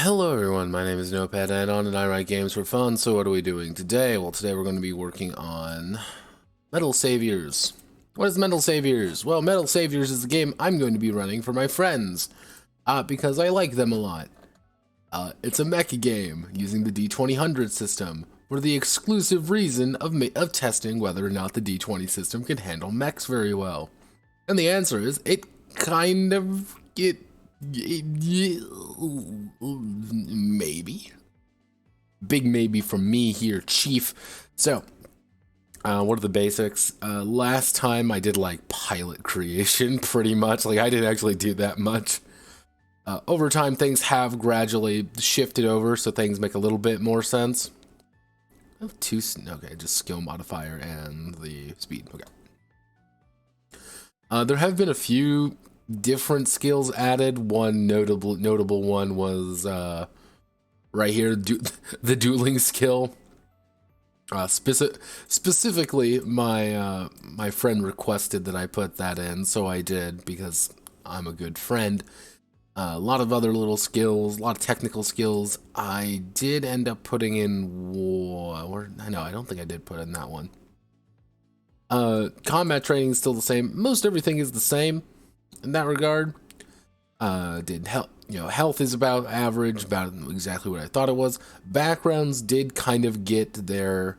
Hello everyone, my name is Notepad Add-on and I write games for fun. So what are we doing today? Well, today we're going to be working on Metal Saviors. What is Metal Saviors? Well, Metal Saviors is a game I'm going to be running for my friends, because I like them a lot. It's a mecha game using the D2000 system for the exclusive reason of testing whether or not the D20 system can handle mechs very well. And the answer is, it kind of... maybe. Big maybe from me here, Chief. So, what are the basics? Last time I did like pilot creation, pretty much. Like, I didn't actually do that much. Over time, things have gradually shifted over, so things make a little bit more sense. Okay, just skill modifier and the speed. Okay. There have been a few different skills added. One notable one was right here, the dueling skill. Specifically, my friend requested that I put that in, so I did because I'm a good friend. A lot of other little skills, a lot of technical skills. I did end up putting in I don't think I did put in that one. Combat training is still the same. Most everything is the same in that regard. Health is about average, about exactly what I thought it was. Backgrounds did kind of get their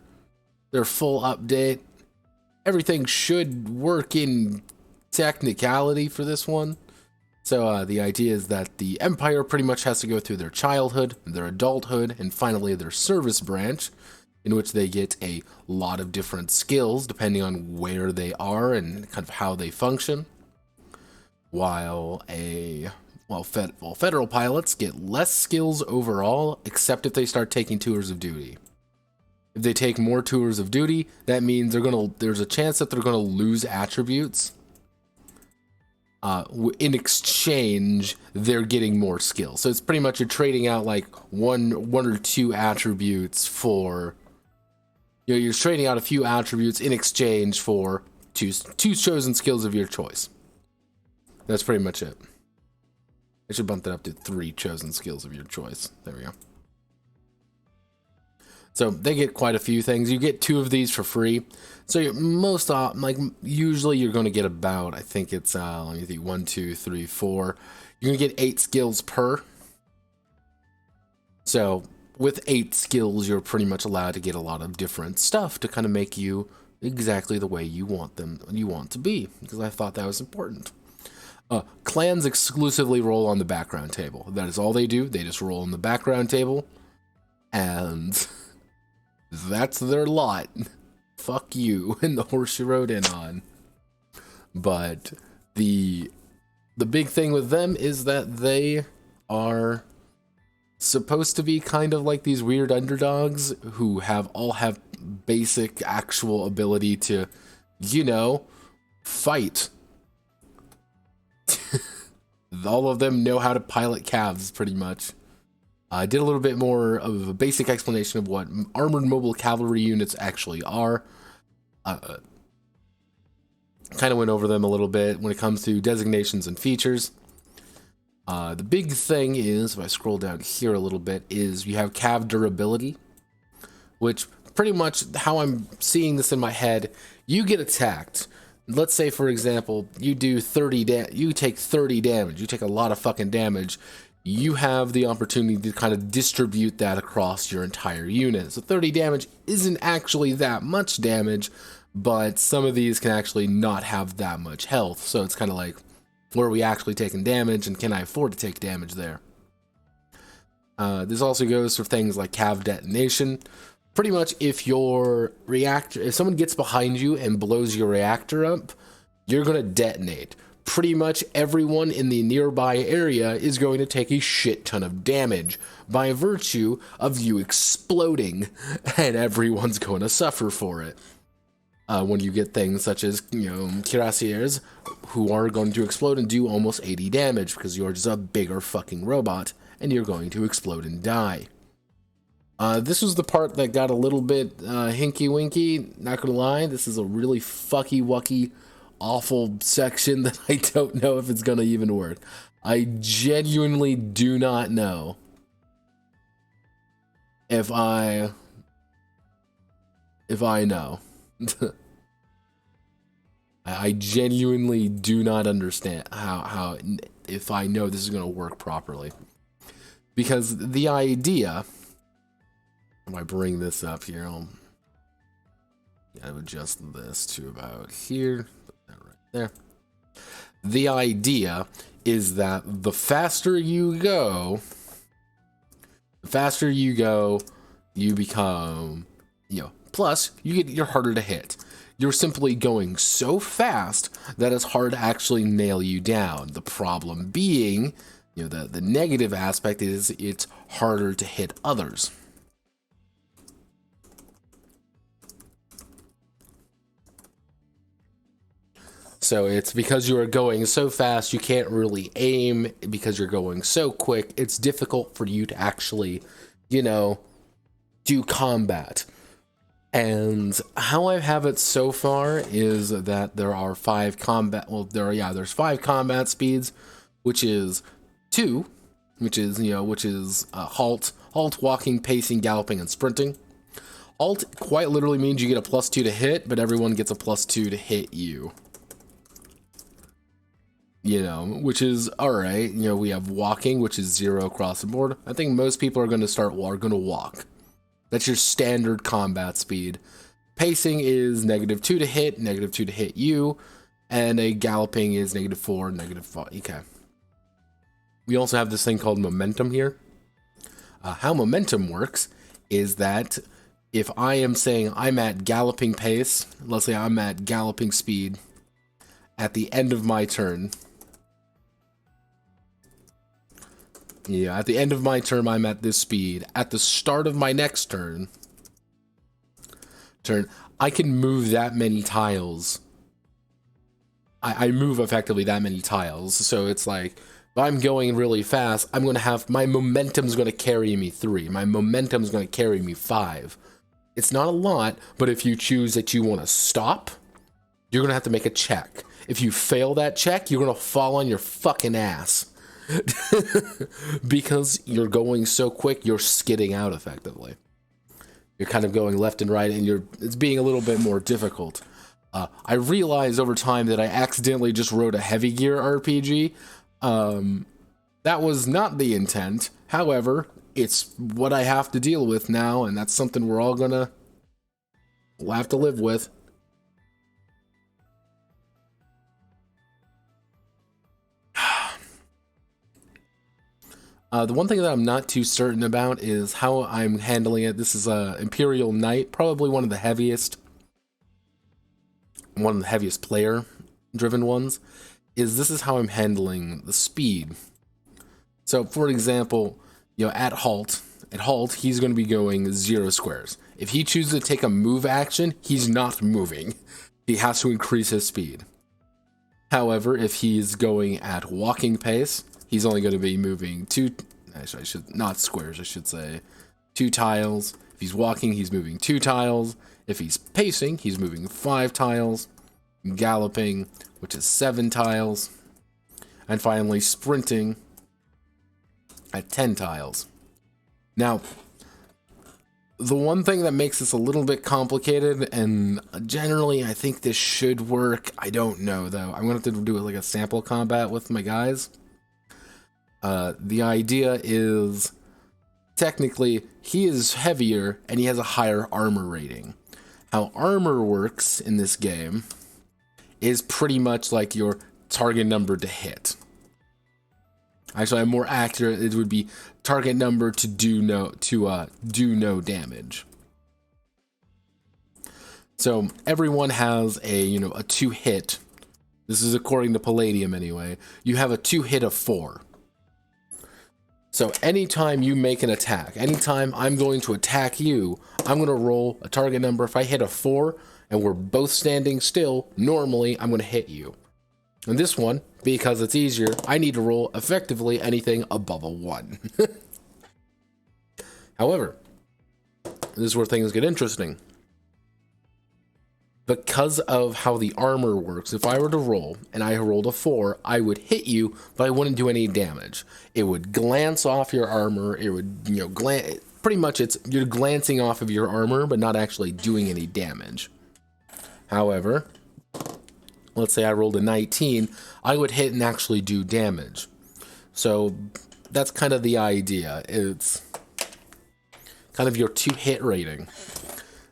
full update. Everything should work in technicality for this one. So the idea is that the Empire pretty much has to go through their childhood, their adulthood, and finally their service branch, in which they get a lot of different skills depending on where they are and kind of how they function. While federal pilots get less skills overall, except if they start taking tours of duty. If they take more tours of duty, that means there's a chance that they're gonna lose attributes. In exchange, they're getting more skills. So it's pretty much you're trading out like one or two attributes for, you're trading out a few attributes in exchange for two chosen skills of your choice. That's pretty much it. I should bump that up to 3 chosen skills of your choice. There we go. So they get quite a few things. You get 2 of these for free. So usually you're going to get about, I think it's, let me think, 1, 2, 3, 4. You're going to get 8 skills per. So with 8 skills, you're pretty much allowed to get a lot of different stuff to kind of make you exactly the way you want to be, because I thought that was important. Clans exclusively roll on the background table. That is all they do. They just roll on the background table, and that's their lot. Fuck you and the horse you rode in on. But the big thing with them is that they are supposed to be kind of like these weird underdogs who all have basic actual ability to, fight. All of them know how to pilot calves, pretty much. I did a little bit more of a basic explanation of what armored mobile cavalry units actually are. Kind of went over them a little bit when it comes to designations and features. The big thing is, if I scroll down here a little bit, is you have cav durability, which pretty much how I'm seeing this in my head, you get attacked. Let's say, for example, you take 30 damage, you take a lot of fucking damage. You have the opportunity to kind of distribute that across your entire unit. So 30 damage isn't actually that much damage, but some of these can actually not have that much health. So it's kind of like, where are we actually taking damage, and can I afford to take damage there? This also goes for things like cav detonation. Pretty much if someone gets behind you and blows your reactor up, you're going to detonate. Pretty much everyone in the nearby area is going to take a shit ton of damage by virtue of you exploding, and everyone's going to suffer for it. When you get things such as, cuirassiers, who are going to explode and do almost 80 damage because you're just a bigger fucking robot and you're going to explode and die. This was the part that got a little bit hinky-winky, not gonna lie. This is a really fucky-wucky, awful section that I don't know if it's gonna even work. I genuinely do not know if I know. I genuinely do not understand how if I know this is going to work properly. Because the idea, if I bring this up here, I'll adjust this to about here, put that right there. The idea is that the faster you go, you become, plus you're harder to hit. You're simply going so fast that it's hard to actually nail you down. The problem being, the negative aspect is it's harder to hit others. So it's because you are going so fast, you can't really aim because you're going so quick. It's difficult for you to actually, do combat. And how I have it so far is that there are there's 5 combat speeds, which is 2, which is halt, walking, pacing, galloping, and sprinting. Halt quite literally means you get a +2 to hit, but everyone gets a +2 to hit you. Which is alright. We have walking, which is 0 across the board. I think most people are going to walk. That's your standard combat speed. Pacing is -2 to hit, -2 to hit you, and a galloping is -4, -5. Okay. We also have this thing called momentum here. How momentum works is that if I am saying I'm at galloping pace, let's say I'm at galloping speed at the end of my turn. Yeah, at the end of my turn, I'm at this speed. At the start of my next turn, I can move that many tiles. I move effectively that many tiles. So it's like, if I'm going really fast, I'm going to have, my momentum's going to carry me 3. My momentum's going to carry me 5. It's not a lot, but if you choose that you want to stop, you're going to have to make a check. If you fail that check, you're going to fall on your fucking ass. Because you're going so quick, you're skidding out effectively. You're kind of going left and right, and it's being a little bit more difficult. I realized over time that I accidentally just wrote a heavy gear RPG. That was not the intent. However, it's what I have to deal with now, and that's something we'll have to live with. The one thing that I'm not too certain about is how I'm handling it. This is Imperial Knight, probably one of the heaviest player-driven ones. This is how I'm handling the speed. So, for example, at halt, he's going to be going 0 squares. If he chooses to take a move action, he's not moving. He has to increase his speed. However, if he's going at walking pace, he's only going to be moving 2 tiles. If he's walking, he's moving 2 tiles. If he's pacing, he's moving 5 tiles. Galloping, which is 7 tiles. And finally, sprinting at 10 tiles. Now, the one thing that makes this a little bit complicated, and generally I think this should work, I don't know though. I'm going to have to do like a sample combat with my guys. The idea is, technically, he is heavier and he has a higher armor rating. How armor works in this game is pretty much like your target number to hit. Actually, I'm more accurate. It would be target number to do no damage. So everyone has a 2-hit. This is according to Palladium anyway. You have a 2-hit of 4. So anytime you make an attack, anytime I'm going to attack you, I'm going to roll a target number. If I hit a 4 and we're both standing still, normally I'm going to hit you. And this one, because it's easier, I need to roll effectively anything above a 1. However, this is where things get interesting. Because of how the armor works, if I were to roll and I rolled a 4, I would hit you, but I wouldn't do any damage. It would glance off your armor. It would, pretty much you're glancing off of your armor, but not actually doing any damage. However, let's say I rolled a 19, I would hit and actually do damage. So that's kind of the idea. It's kind of your 2-hit rating.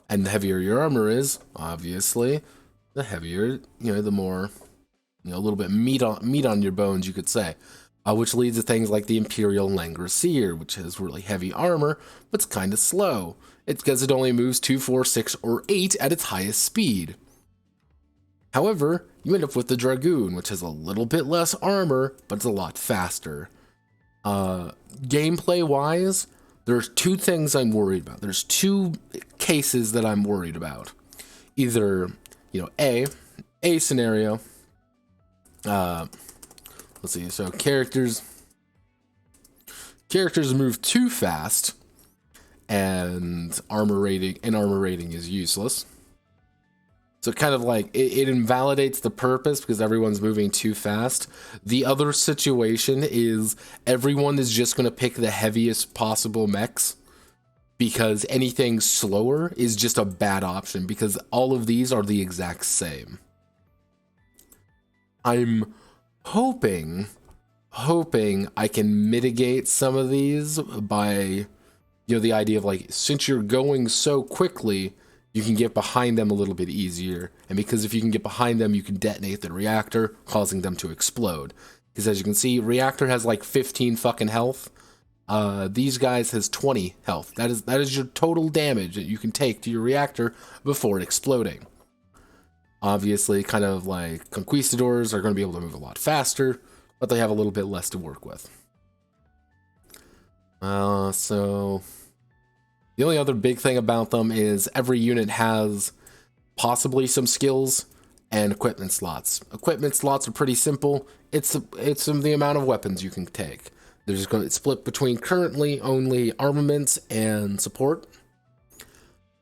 And the heavier your armor is, obviously, the heavier, the more, a little bit meat on your bones, you could say. Which leads to things like the Imperial Langrisser, which has really heavy armor, but it's kind of slow. It's because it only moves 2, 4, 6, or 8 at its highest speed. However, you end up with the Dragoon, which has a little bit less armor, but it's a lot faster. Gameplay-wise, there's 2 things I'm worried about. There's 2 cases that I'm worried about. Either, A scenario. Let's see. So characters move too fast, and armor rating is useless. So kind of like it invalidates the purpose because everyone's moving too fast. The other situation is everyone is just going to pick the heaviest possible mechs because anything slower is just a bad option because all of these are the exact same. I'm hoping I can mitigate some of these by, the idea of like, since you're going so quickly, you can get behind them a little bit easier. And because if you can get behind them, you can detonate the reactor, causing them to explode. Because as you can see, reactor has like 15 fucking health. These guys has 20 health. That is your total damage that you can take to your reactor before exploding. Obviously, kind of like conquistadors are going to be able to move a lot faster, but they have a little bit less to work with. So the only other big thing about them is every unit has possibly some skills and equipment slots. Equipment slots are pretty simple. It's the amount of weapons you can take. They're just going to split between currently only armaments and support.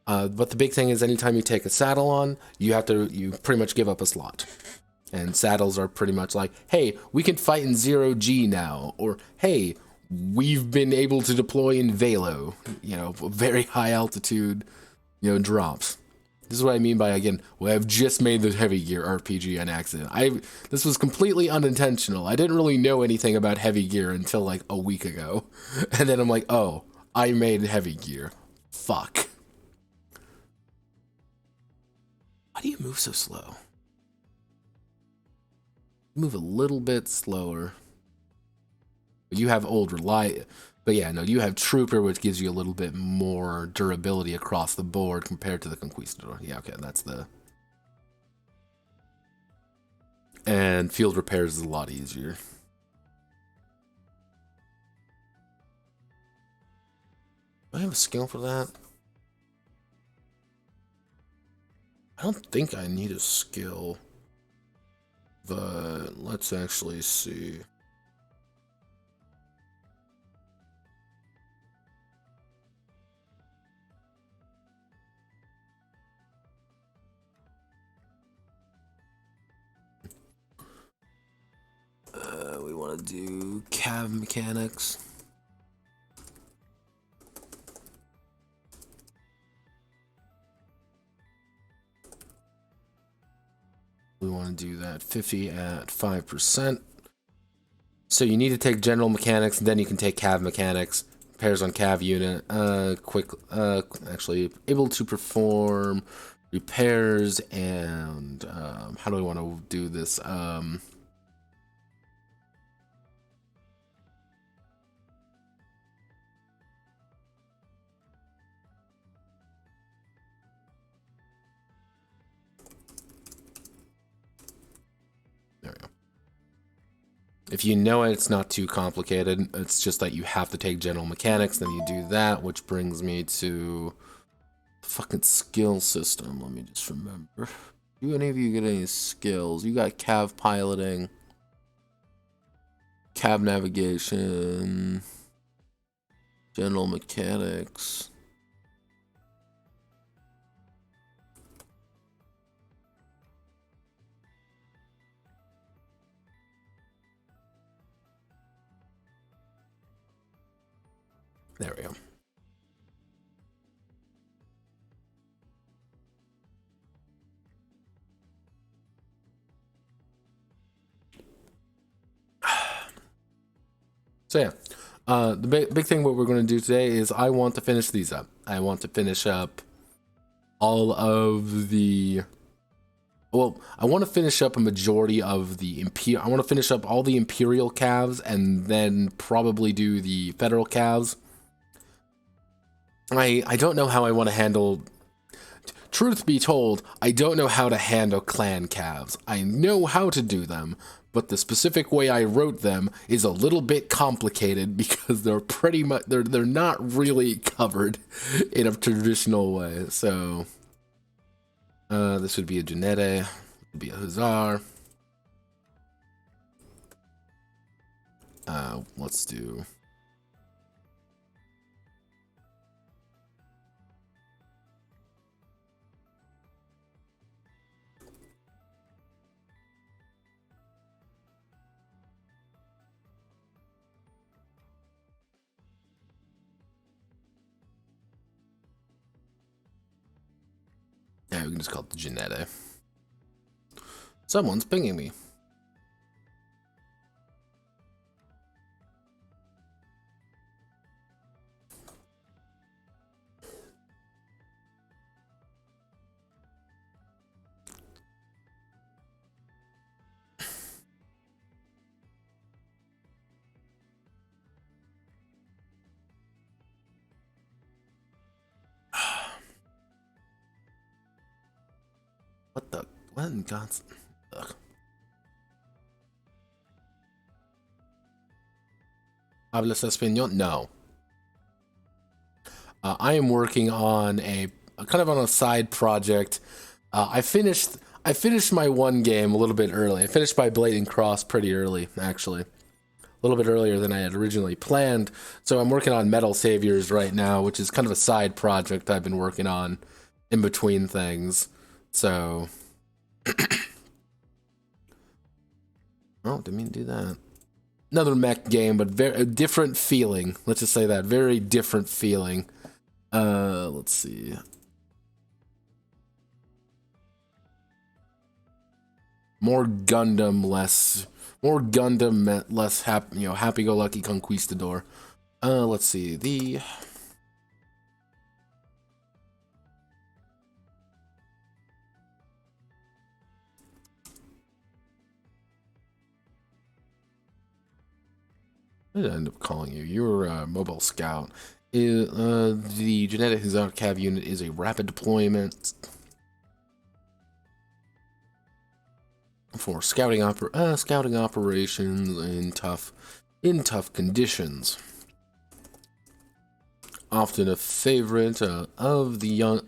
But the big thing is anytime you take a saddle on, you pretty much give up a slot. And saddles are pretty much like, hey, we can fight in 0G now, or hey, we've been able to deploy in Velo, very high altitude, drops. This is what I mean by, again, I've just made the heavy gear RPG on accident. This was completely unintentional. I didn't really know anything about heavy gear until like a week ago. And then I'm like, oh, I made heavy gear. Fuck. Why do you move so slow? Move a little bit slower. You have you have Trooper, which gives you a little bit more durability across the board compared to the Conquistador. Yeah, okay, and field repairs is a lot easier. Do I have a skill for that? I don't think I need a skill. But let's actually see. We want to do cav mechanics. We want to do that 50 at 5%. So you need to take general mechanics, and then you can take cav mechanics. Repairs on cav unit. Actually able to perform repairs and how do I want to do this? There we go. If you know it, it's not too complicated. It's just that you have to take general mechanics, then you do that, which brings me to the fucking skill system. Let me just remember. Do any of you get any skills? You got cav piloting, cav navigation, general mechanics. There we go. So yeah, the big thing what we're going to do today is I want to finish these up. I want to finish up all of the. Well, I want to finish up a majority of the I want to finish up all the Imperial calves and then probably do the Federal calves. I don't know how I want to handle. Truth be told, I don't know how to handle clan calves. I know how to do them, but the specific way I wrote them is a little bit complicated because they're pretty much they're not really covered in a traditional way. So this would be a Janette, would be a Hussar. Let's do. Yeah, we can just call it the Janette. Someone's pinging me. What in God's... Ugh. ¿Hablas español? No. I am working on a kind of on a side project. I finished my one game a little bit early. I finished my Blade & Cross pretty early, actually. A little bit earlier than I had originally planned. So I'm working on Metal Saviors right now, which is kind of a side project I've been working on in between things. So... Oh, didn't mean to do that. Another mech game, but a different feeling. Let's just say that. Very different feeling. Let's see. More Gundam, less happy, happy-go-lucky conquistador. Let's see. The what did I end up calling you? You're a mobile scout. The genetic Hussar Cav unit is a rapid deployment for scouting operations in tough conditions. Often a favorite of the young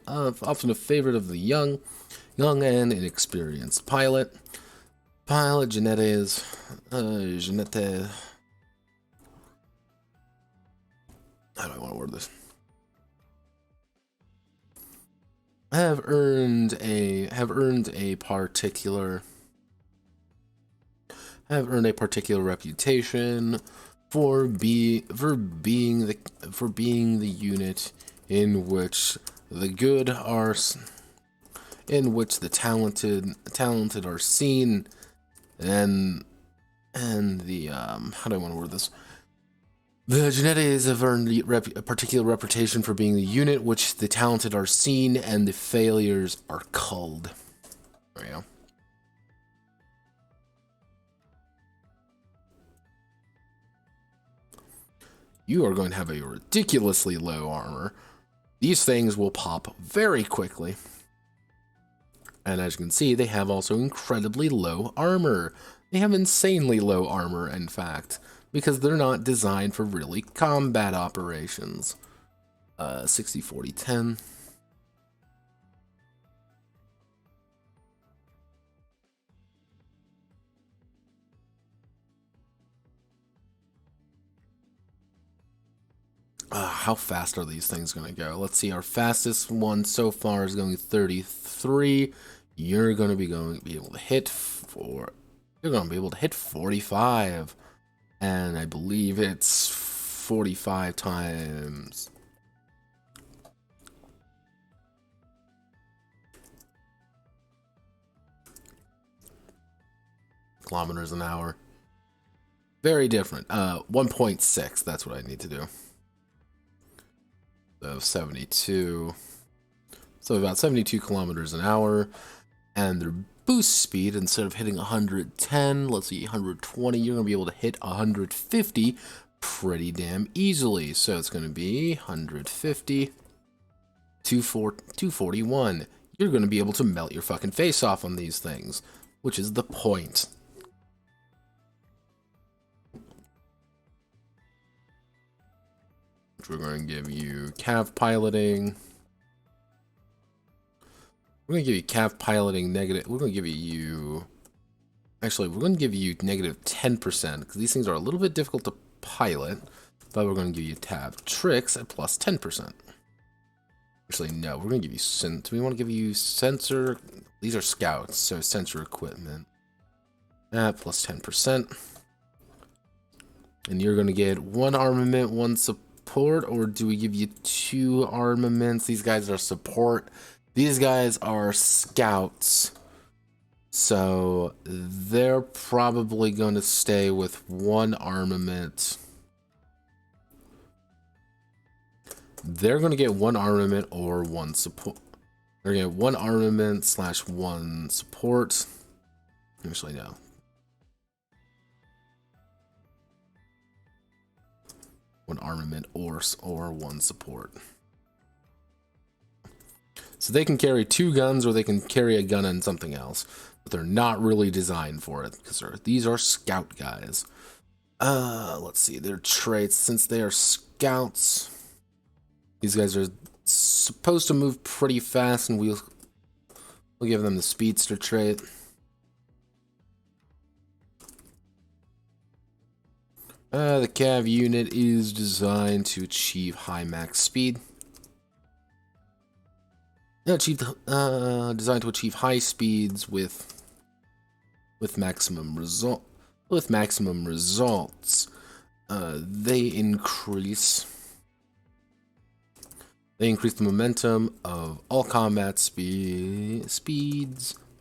and inexperienced pilot. Janette. How do I want to word this? Have earned a particular reputation for being the unit in which the talented are seen, and the how do I want to word this? The Genetes have earned a particular reputation for being the unit which the talented are seen and the failures are culled. There you go. You are going to have a ridiculously low armor. These things will pop very quickly. And as you can see, they have also incredibly low armor. They have insanely low armor, in fact, because they're not designed for really combat operations. 60, 40, 10. How fast are these things going to go? Let's see. Our fastest one so far is going 33. You're going to be able to hit 45. And I believe it's 45 times. Kilometers an hour. Very different. 1.6, that's what I need to do. So 72. So about 72 kilometers an hour. And their boost speed, instead of hitting 110, let's see, 120, you're going to be able to hit 150 pretty damn easily. So it's going to be 150, 241. You're going to be able to melt your fucking face off on these things, which is the point. We're going to give you cav piloting. We're going to give you cav piloting negative. We're going to give you... Actually, we're going to give you negative 10%, because these things are a little bit difficult to pilot. But we're going to give you tab tricks at plus 10%. Actually, no, we're going to give you... Do we want to give you sensor? These are scouts, so sensor equipment. At plus 10%. And you're going to get 1 armament, 1 support, or do we give you 2 armaments? These guys are support. These guys are scouts. So they're probably going to stay with 1 armament. They're going to get 1 armament or 1 support. They're going to get 1 armament / 1 support. Actually, no. One armament or 1 support. So they can carry 2 guns, or they can carry a gun and something else, but they're not really designed for it because these are scout guys. Let's see their traits. Since they are scouts, these guys are supposed to move pretty fast, and we'll give them the speedster trait. The cav unit is designed to achieve high max speed. Designed to achieve high speeds with maximum results. They increase the momentum of all combat speeds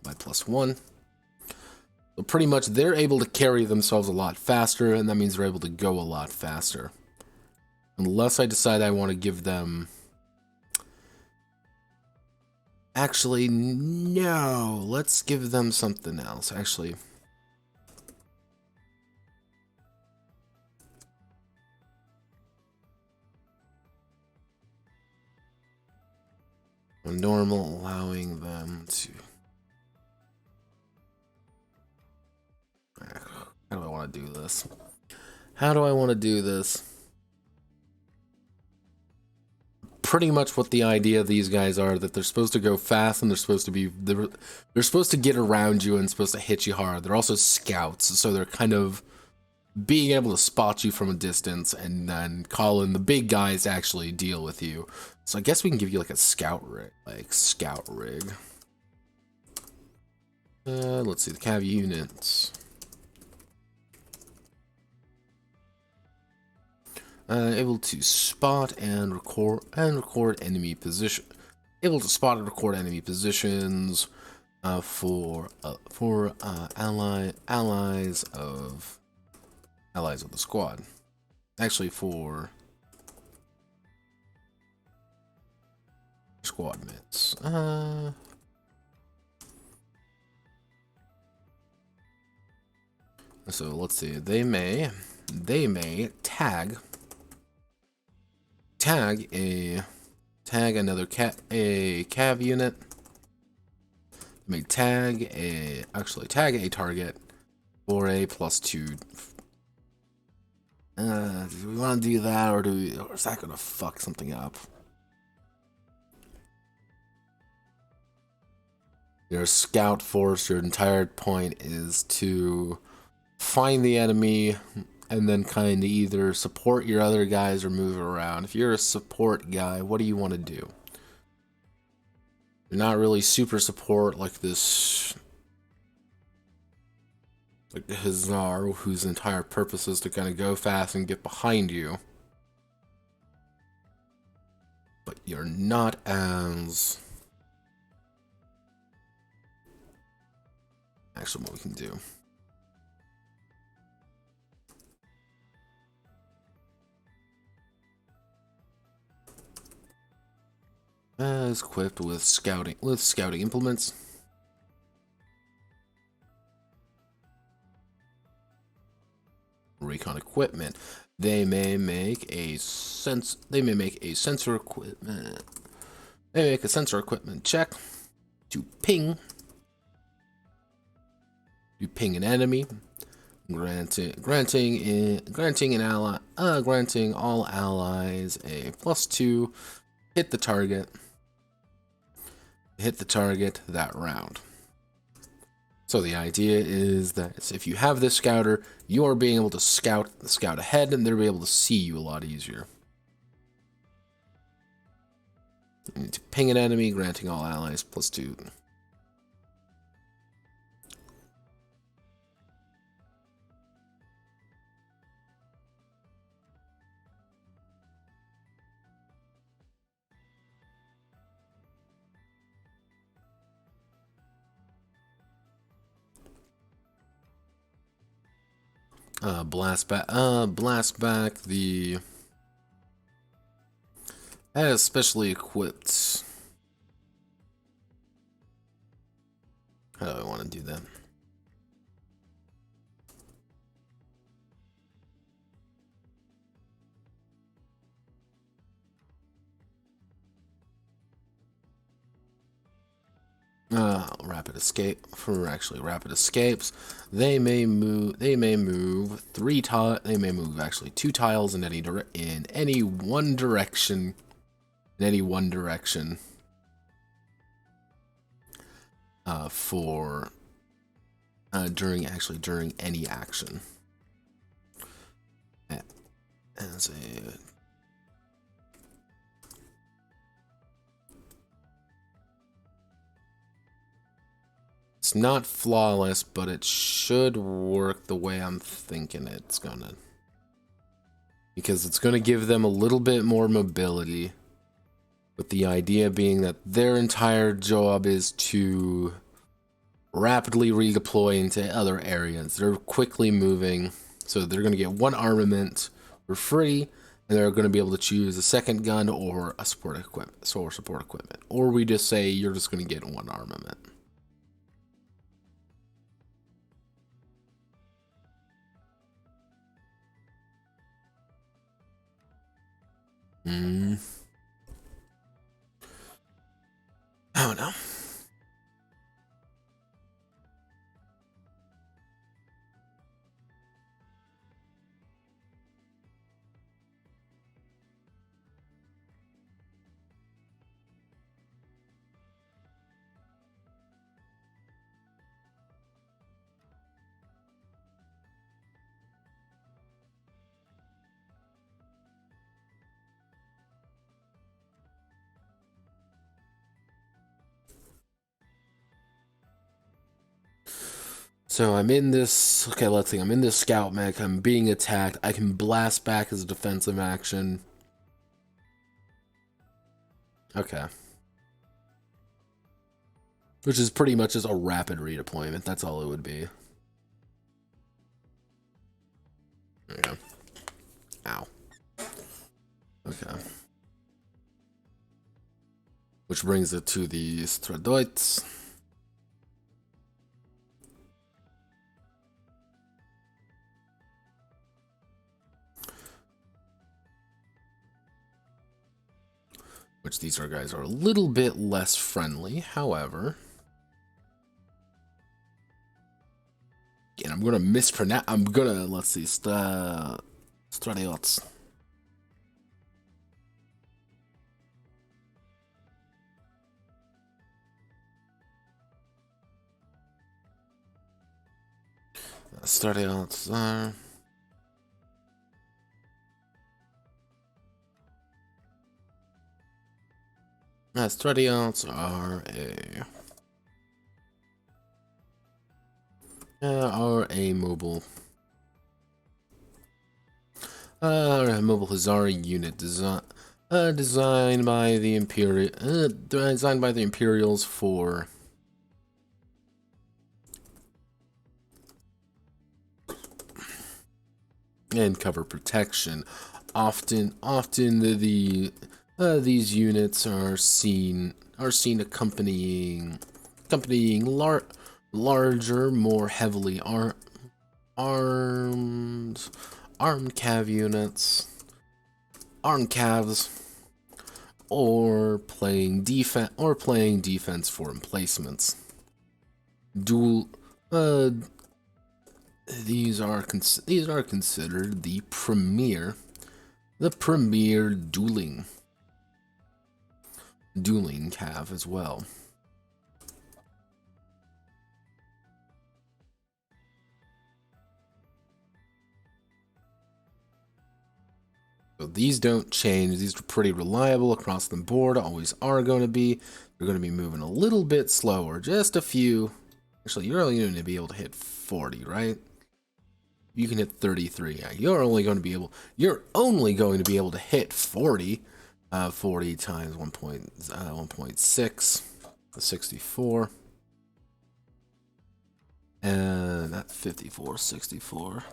by +1. So pretty much they're able to carry themselves a lot faster, and that means they're able to go a lot faster. Unless I decide I want to give them... Actually, no. Let's give them something else. Actually... normal, allowing them to... How do I want to do this? How do I want to do this? Pretty much what the idea of these guys are, that they're supposed to go fast, and they're supposed to get around you and supposed to hit you hard. They're also scouts, so they're kind of being able to spot you from a distance and then call in the big guys to actually deal with you. So I guess we can give you like a scout rig, let's see the cav units. Able to spot and record enemy position. Able to spot and record enemy positions for allies of the squad. Actually, for squad mates. So let's see. They may tag another cav unit. May tag a target for a +2. Do we want to do that, or is that gonna fuck something up? Your scout force, your entire point is to find the enemy and then kind of either support your other guys or move around. If you're a support guy, what do you want to do? You're not really super support like this, like the Hazar, whose entire purpose is to kind of go fast and get behind you. But you're not as... Actually, what we can do... Is equipped with scouting implements. Recon equipment. They may make a sensor equipment. They make a sensor equipment check to ping an enemy, granting all allies a +2 hit the target that round. So the idea is that if you have this scouter, you are being able to scout ahead, and they'll be able to see you a lot easier. You need to ping an enemy, granting all allies +2. Blast back the especially equipped. How do I want to do that? Rapid rapid escapes. They may move 2 tiles in any one direction. During any action. As a It's not flawless, but it should work the way I'm thinking it's gonna. Because it's gonna give them a little bit more mobility. With the idea being that their entire job is to rapidly redeploy into other areas. They're quickly moving, so they're gonna get 1 armament for free, and they're gonna be able to choose a second gun or a support equipment. Or we just say you're just gonna get 1 armament. Oh no. So I'm in this, okay, let's see, I'm in this scout mech, I'm being attacked, I can blast back as a defensive action. Okay. Which is pretty much just a rapid redeployment, that's all it would be. There you go. Ow. Okay. Which brings it to the Stradoids. Which these guys are a little bit less friendly, however. And I'm gonna mispronounce. Let's see, Stradiots. Stradiots are. Stradiots are a mobile Hazari unit designed by the Imperials for and cover protection. Often the These units are seen accompanying larger, more heavily armed cav units, armed cavs, or playing defense for emplacements. These are considered the premier dueling cav as well. So these don't change. These are pretty reliable across the board. Always are going to be. You're going to be moving a little bit slower, just a few. Actually, you're only going to be able to hit 40, right? You can hit 33. Yeah, you're only going to be able to hit 40. 40 times 1.6, 64, and that's 54, 64.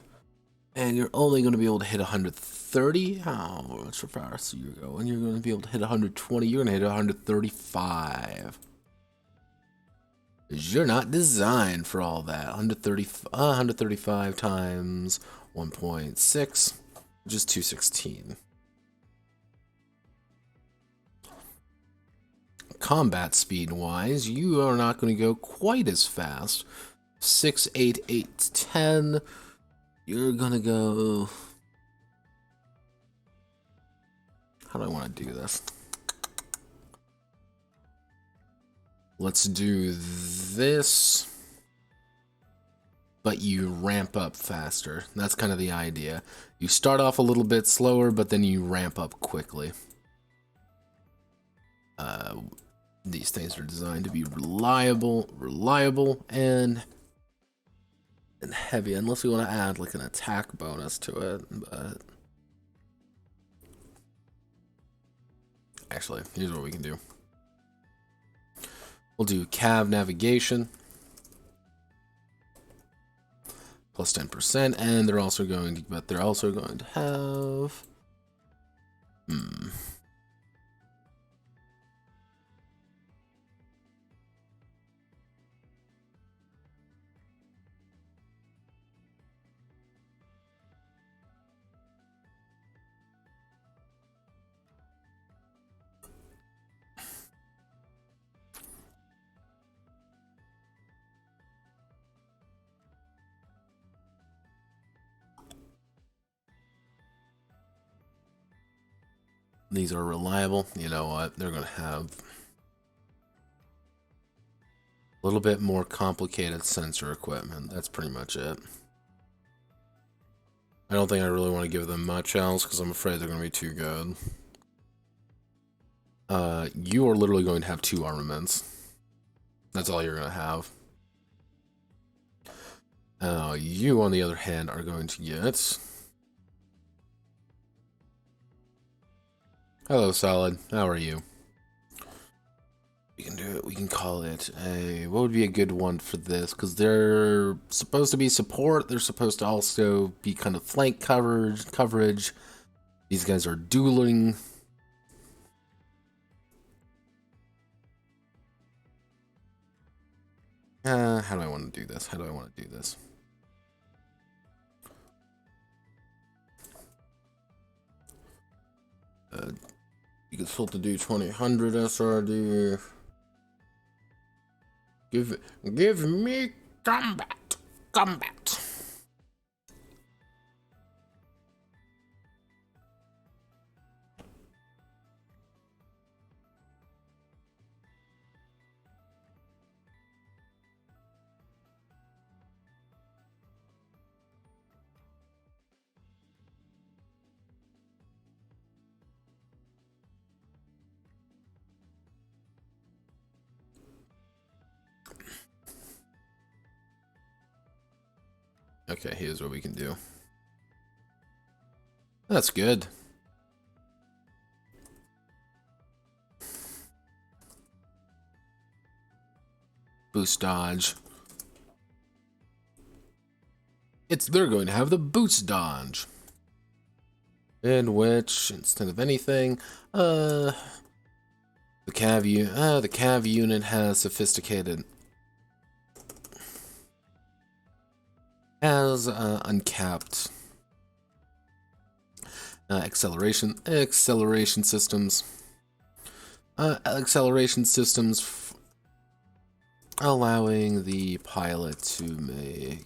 And you're only going to be able to hit 130. How much faster you go? And you're going to be able to hit 120. You're going to hit 135. Because you're not designed for all that. 135 times 1.6, which is 216. Combat speed wise, you are not going to go quite as fast. 6, 8, 8, 10. You're going to go... How do I want to do this? Let's do this, but you ramp up faster. That's kind of the idea. You start off a little bit slower, but then you ramp up quickly. These things are designed to be reliable, and heavy, unless we want to add like an attack bonus to it. But actually, here's what we can do. We'll do cav navigation plus 10%, and they're also going to have these are reliable. You know what? They're going to have a little bit more complicated sensor equipment. That's pretty much it. I don't think I really want to give them much else because I'm afraid they're going to be too good. You are literally going to have 2 armaments. That's all you're going to have. You, on the other hand, are going to get... Hello, Solid. How are you? We can do it. We can call it a... What would be a good one for this? Because they're supposed to be support. They're supposed to also be kind of flank coverage. These guys are dueling. How do I want to do this? You can still to do 2000 SRD. Give me combat. Okay, here's what we can do. That's good. Boost dodge. They're going to have the boost dodge. in which, instead of anything, the cav unit has sophisticated, has uncapped acceleration systems, allowing the pilot to make,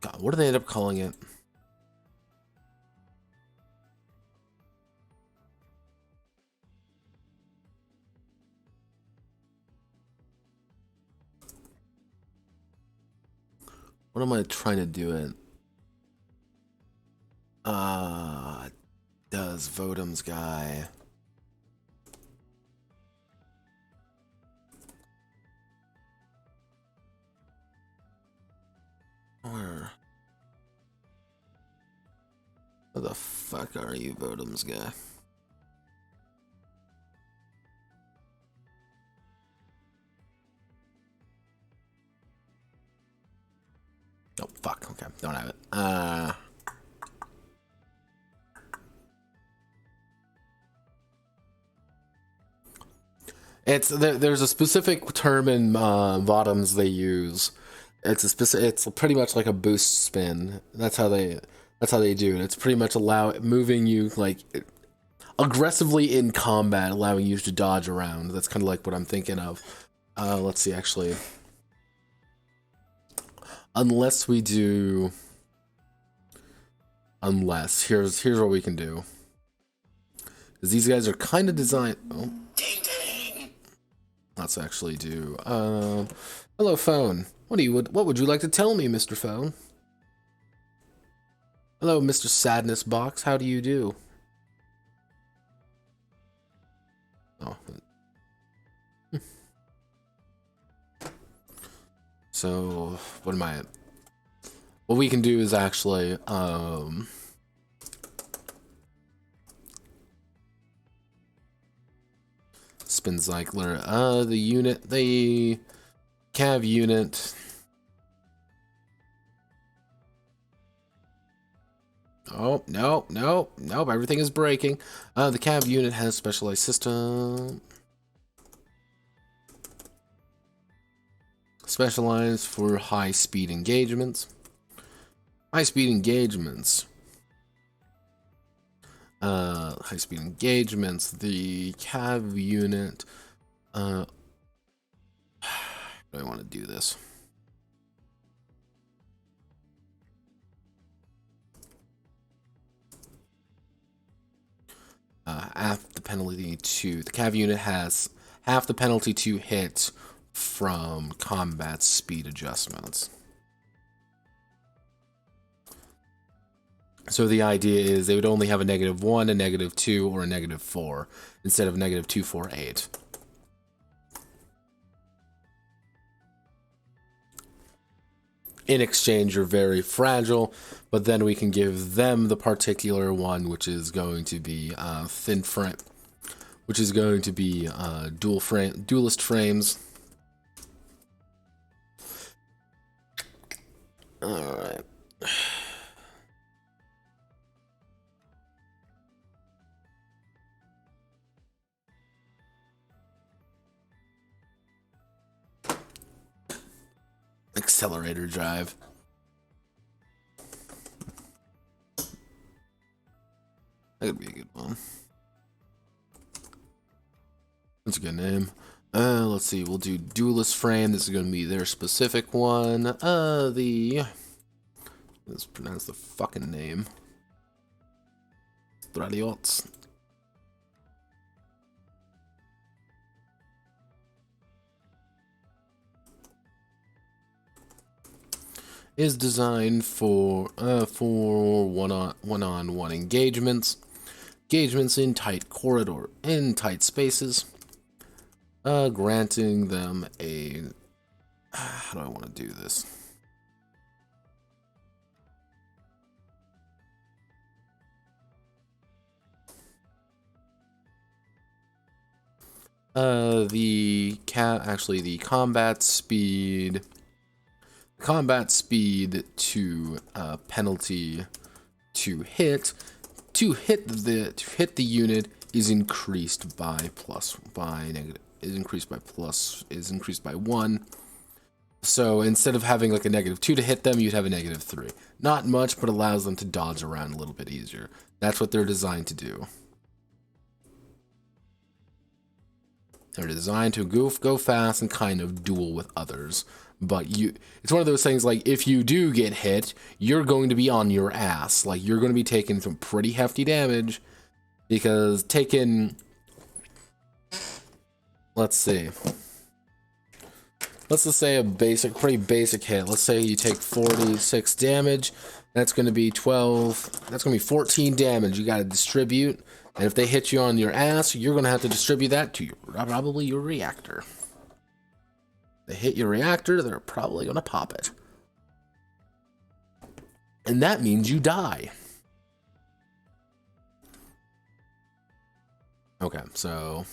God, what do they end up calling it? What am I trying to do it? Does VOTOMS guy. Where the fuck are you, VOTOMS guy? Oh, fuck. Okay, don't have it. There's a specific term in VOTOMS they use. It's pretty much like a boost spin. That's how they do it. It's pretty much moving you like aggressively in combat, allowing you to dodge around. That's kind of like what I'm thinking of. Let's see, actually. Unless here's what we can do. Because these guys are kind of designed. Oh. Let's actually do. Hello, phone. What would you like to tell me, Mr. Phone? Hello, Mr. Sadness Box. How do you do? Oh. So, what am I at? What we can do is actually, spin cycler. The cav unit. Oh, no, everything is breaking. The cav unit has specialized system. Specialized for high-speed engagements. High-speed engagements. The cav unit. How do I want to do this? Half the penalty to the cav unit has half the penalty to hit from combat speed adjustments. So the idea is they would only have a -1, a -2, or a -4 instead of -2, 4, 8. In exchange, you're very fragile, but then we can give them the particular one, which is going to be thin frame, which is going to be duelist frames. All right. Accelerator drive. That could be a good one. That's a good name. Let's see. We'll do duelist frame. This is going to be their specific one. Let's pronounce the fucking name. Stradiots. Is designed for one-on-one engagements in tight spaces, granting them a how do I want to do this? The combat speed to penalty to hit to hit the unit is increased by increased by 1. So instead of having like a -2 to hit them, you'd have a -3. Not much, but allows them to dodge around a little bit easier. That's what they're designed to do. They're designed to go fast and kind of duel with others. But it's one of those things, like, if you do get hit, you're going to be on your ass. Like, you're going to be taking some pretty hefty damage, because let's see. Let's just say pretty basic hit. Let's say you take 46 damage. That's going to be 12. That's going to be 14 damage. You got to distribute. And if they hit you on your ass, you're going to have to distribute that to probably your reactor. They hit your reactor, they're probably going to pop it. And that means you die. Okay, so...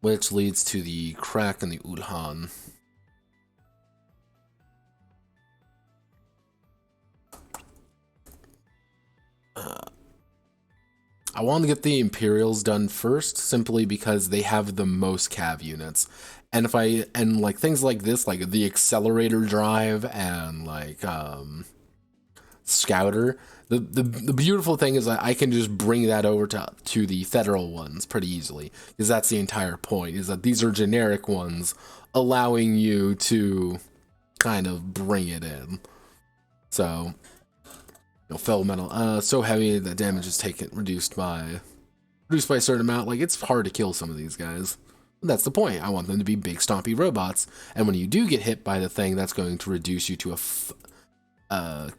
which leads to the crack in the Udhan. I want to get the Imperials done first, simply because they have the most cav units. And like things like this, like the accelerator drive and like Scouter, the beautiful thing is that I can just bring that over to the federal ones pretty easily, because that's the entire point, is that these are generic ones allowing you to kind of bring it in. So, fell metal, so heavy that damage is reduced by a certain amount. Like, it's hard to kill some of these guys. That's the point. I want them to be big stompy robots, and when you do get hit by the thing, that's going to reduce you to a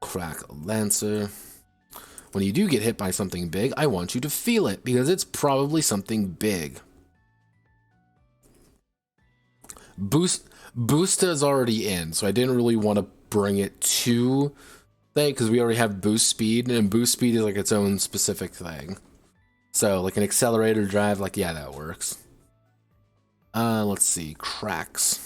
crack lancer. When you do get hit by something big, I want you to feel it, because it's probably something big. Boosta is already in, so I didn't really want to bring it to thing, because we already have boost speed, and boost speed is like its own specific thing. So like an accelerator drive, like, yeah, that works. Let's see, cracks.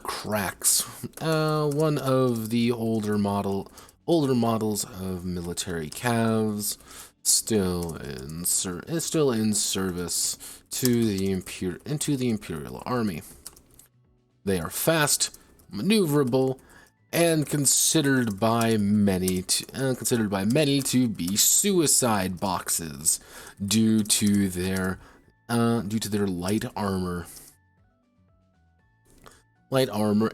Cracks. One of the older models of military calves, still in service to the Imperial Army. They are fast, maneuverable, and considered by many to be suicide boxes due to their light armor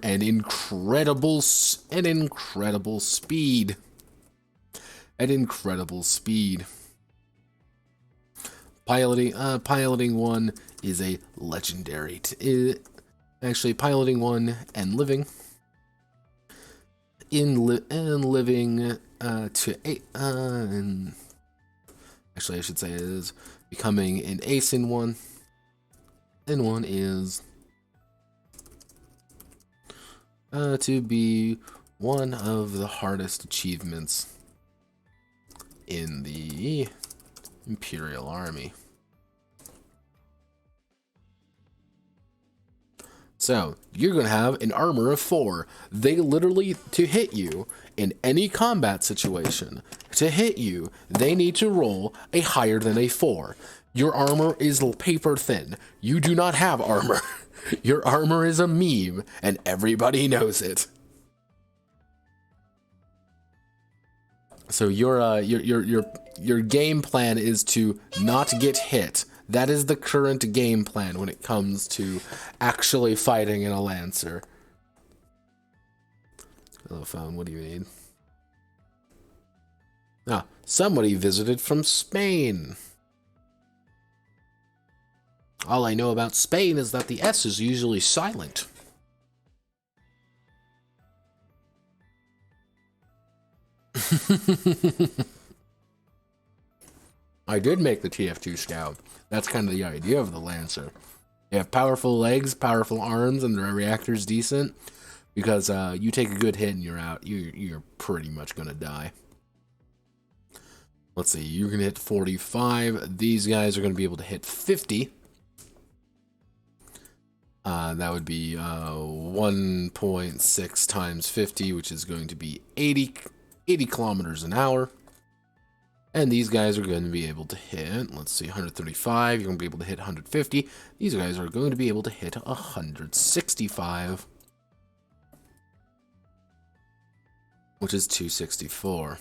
and incredible speed. Piloting one is a legendary. Actually, piloting one and living actually I should say it is becoming an ace in one. And one is to be one of the hardest achievements in the Imperial Army. So, you're going to have an armor of 4. They literally, to hit you in any combat situation, to hit you, they need to roll a higher than a 4. Your armor is paper thin. You do not have armor. Your armor is a meme, and everybody knows it. So your game plan is to not get hit. That is the current game plan when it comes to actually fighting in a Lancer. Hello, phone. What do you need? Ah, somebody visited from Spain. All I know about Spain is that the S is usually silent. I did make the TF2 Scout. That's kind of the idea of the Lancer. They have powerful legs, powerful arms, and their reactor's decent. Because you take a good hit and you're out. You're pretty much going to die. Let's see, you're going to hit 45. These guys are going to be able to hit 50. That would be 1.6 times 50, which is going to be 80 kilometers an hour. And these guys are going to be able to hit, let's see, 135. You're going to be able to hit 150. These guys are going to be able to hit 165, which is 264.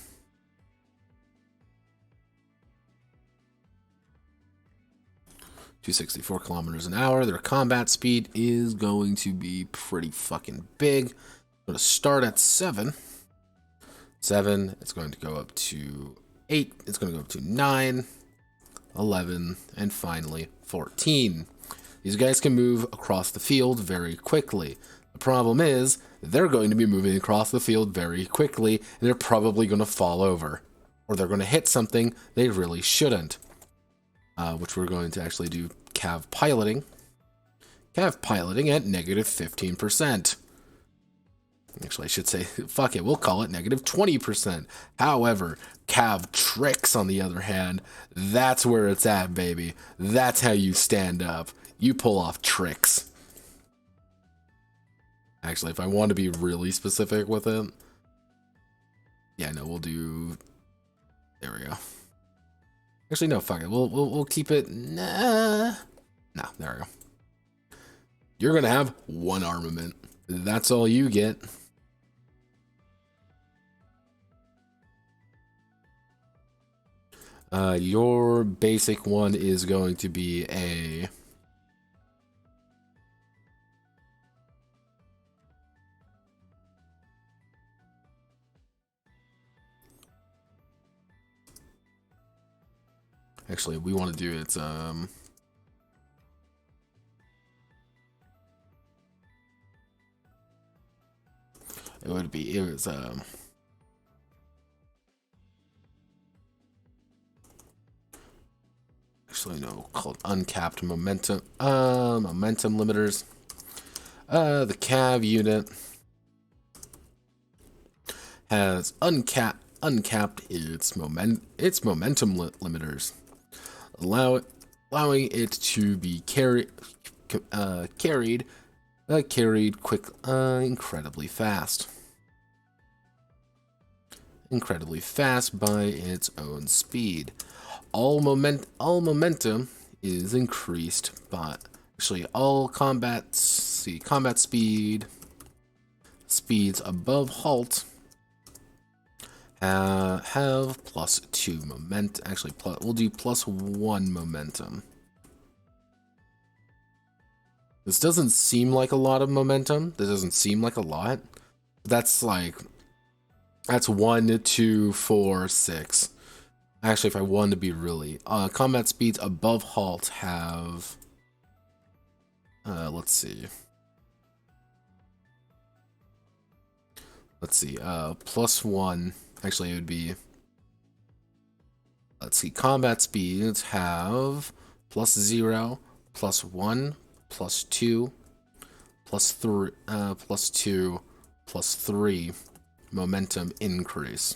264 kilometers an hour. Their combat speed is going to be pretty fucking big. I'm going to start at 7. 7, it's going to go up to 8, it's going to go up to 9, 11, and finally 14. These guys can move across the field very quickly. The problem is, they're going to be moving across the field very quickly, and they're probably going to fall over. Or they're going to hit something they really shouldn't. Which we're going to actually do cav piloting. Cav piloting at negative 15%. Actually, I should say, fuck it, we'll call it negative 20%. However, cav tricks, on the other hand, that's where it's at, baby. That's how you stand up. You pull off tricks. Actually, if I want to be really specific with it, yeah, no, we'll do, there we go. Actually, no, fuck it. We'll keep it. Nah, there we go. You're gonna have 1 armament. That's all you get. Your basic one is going to be a. Actually, we want to do it. It was actually no, called uncapped momentum. Momentum limiters. The cav unit has uncapped its momentum limiters. Allowing it to be carried quick, incredibly fast by its own speed. All momentum is increased by, actually, all combat speeds above halt have +2 momentum. Actually, we'll do +1 momentum. This doesn't seem like a lot of momentum. This doesn't seem like a lot. That's 1, 2, 4, 6. Actually, if I wanted to be really, combat speeds above halt have, let's see, +1. Actually, it would be, let's see, combat speeds have +0, +1, +2, +3, +2, +3 momentum increase.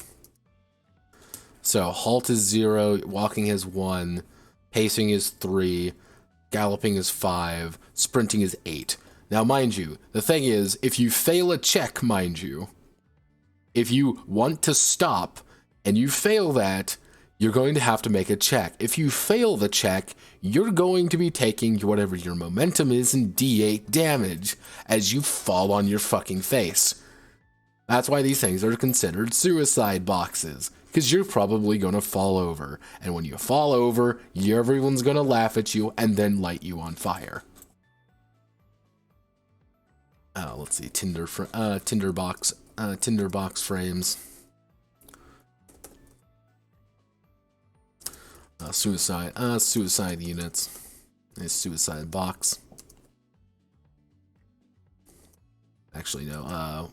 So halt is 0, walking is 1, pacing is 3, galloping is 5, sprinting is 8. Now, mind you, the thing is, if you fail a check, mind you, if you want to stop and you fail that, you're going to have to make a check. If you fail the check, you're going to be taking whatever your momentum is in D8 damage as you fall on your fucking face. That's why these things are considered suicide boxes, because you're probably going to fall over. And when you fall over, everyone's going to laugh at you and then light you on fire. Let's see, tinderbox frames. Suicide units. A suicide box. Actually, no.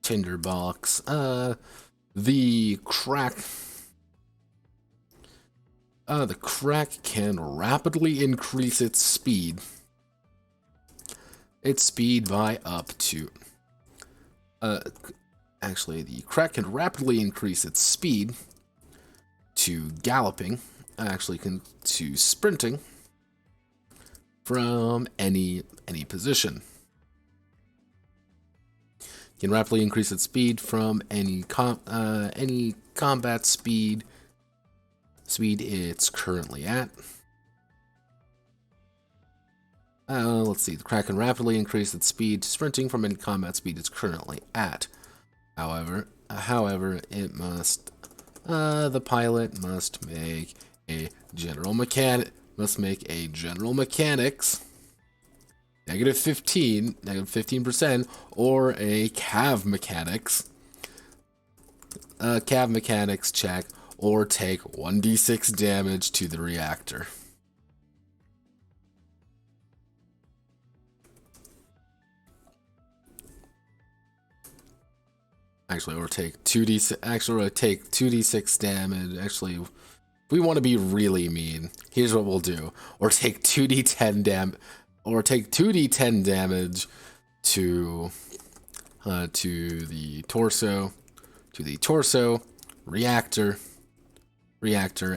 Tinderbox. The crack. The crack can rapidly increase its speed. Its speed by up to. Actually, the crack can rapidly increase its speed to galloping, to sprinting, from any position. Can rapidly increase its speed from any combat speed it's currently at. Let's see. The Crack can rapidly increase its speed sprinting from any combat speed it's currently at. However, it must. The pilot must make a general mechanics negative 15%, or a cav mechanics check, or take 1d6 damage to the reactor. Actually, or take 2d6 damage. Actually, if we want to be really mean, here's what we'll do. Or take 2d10 damage to the torso, reactor,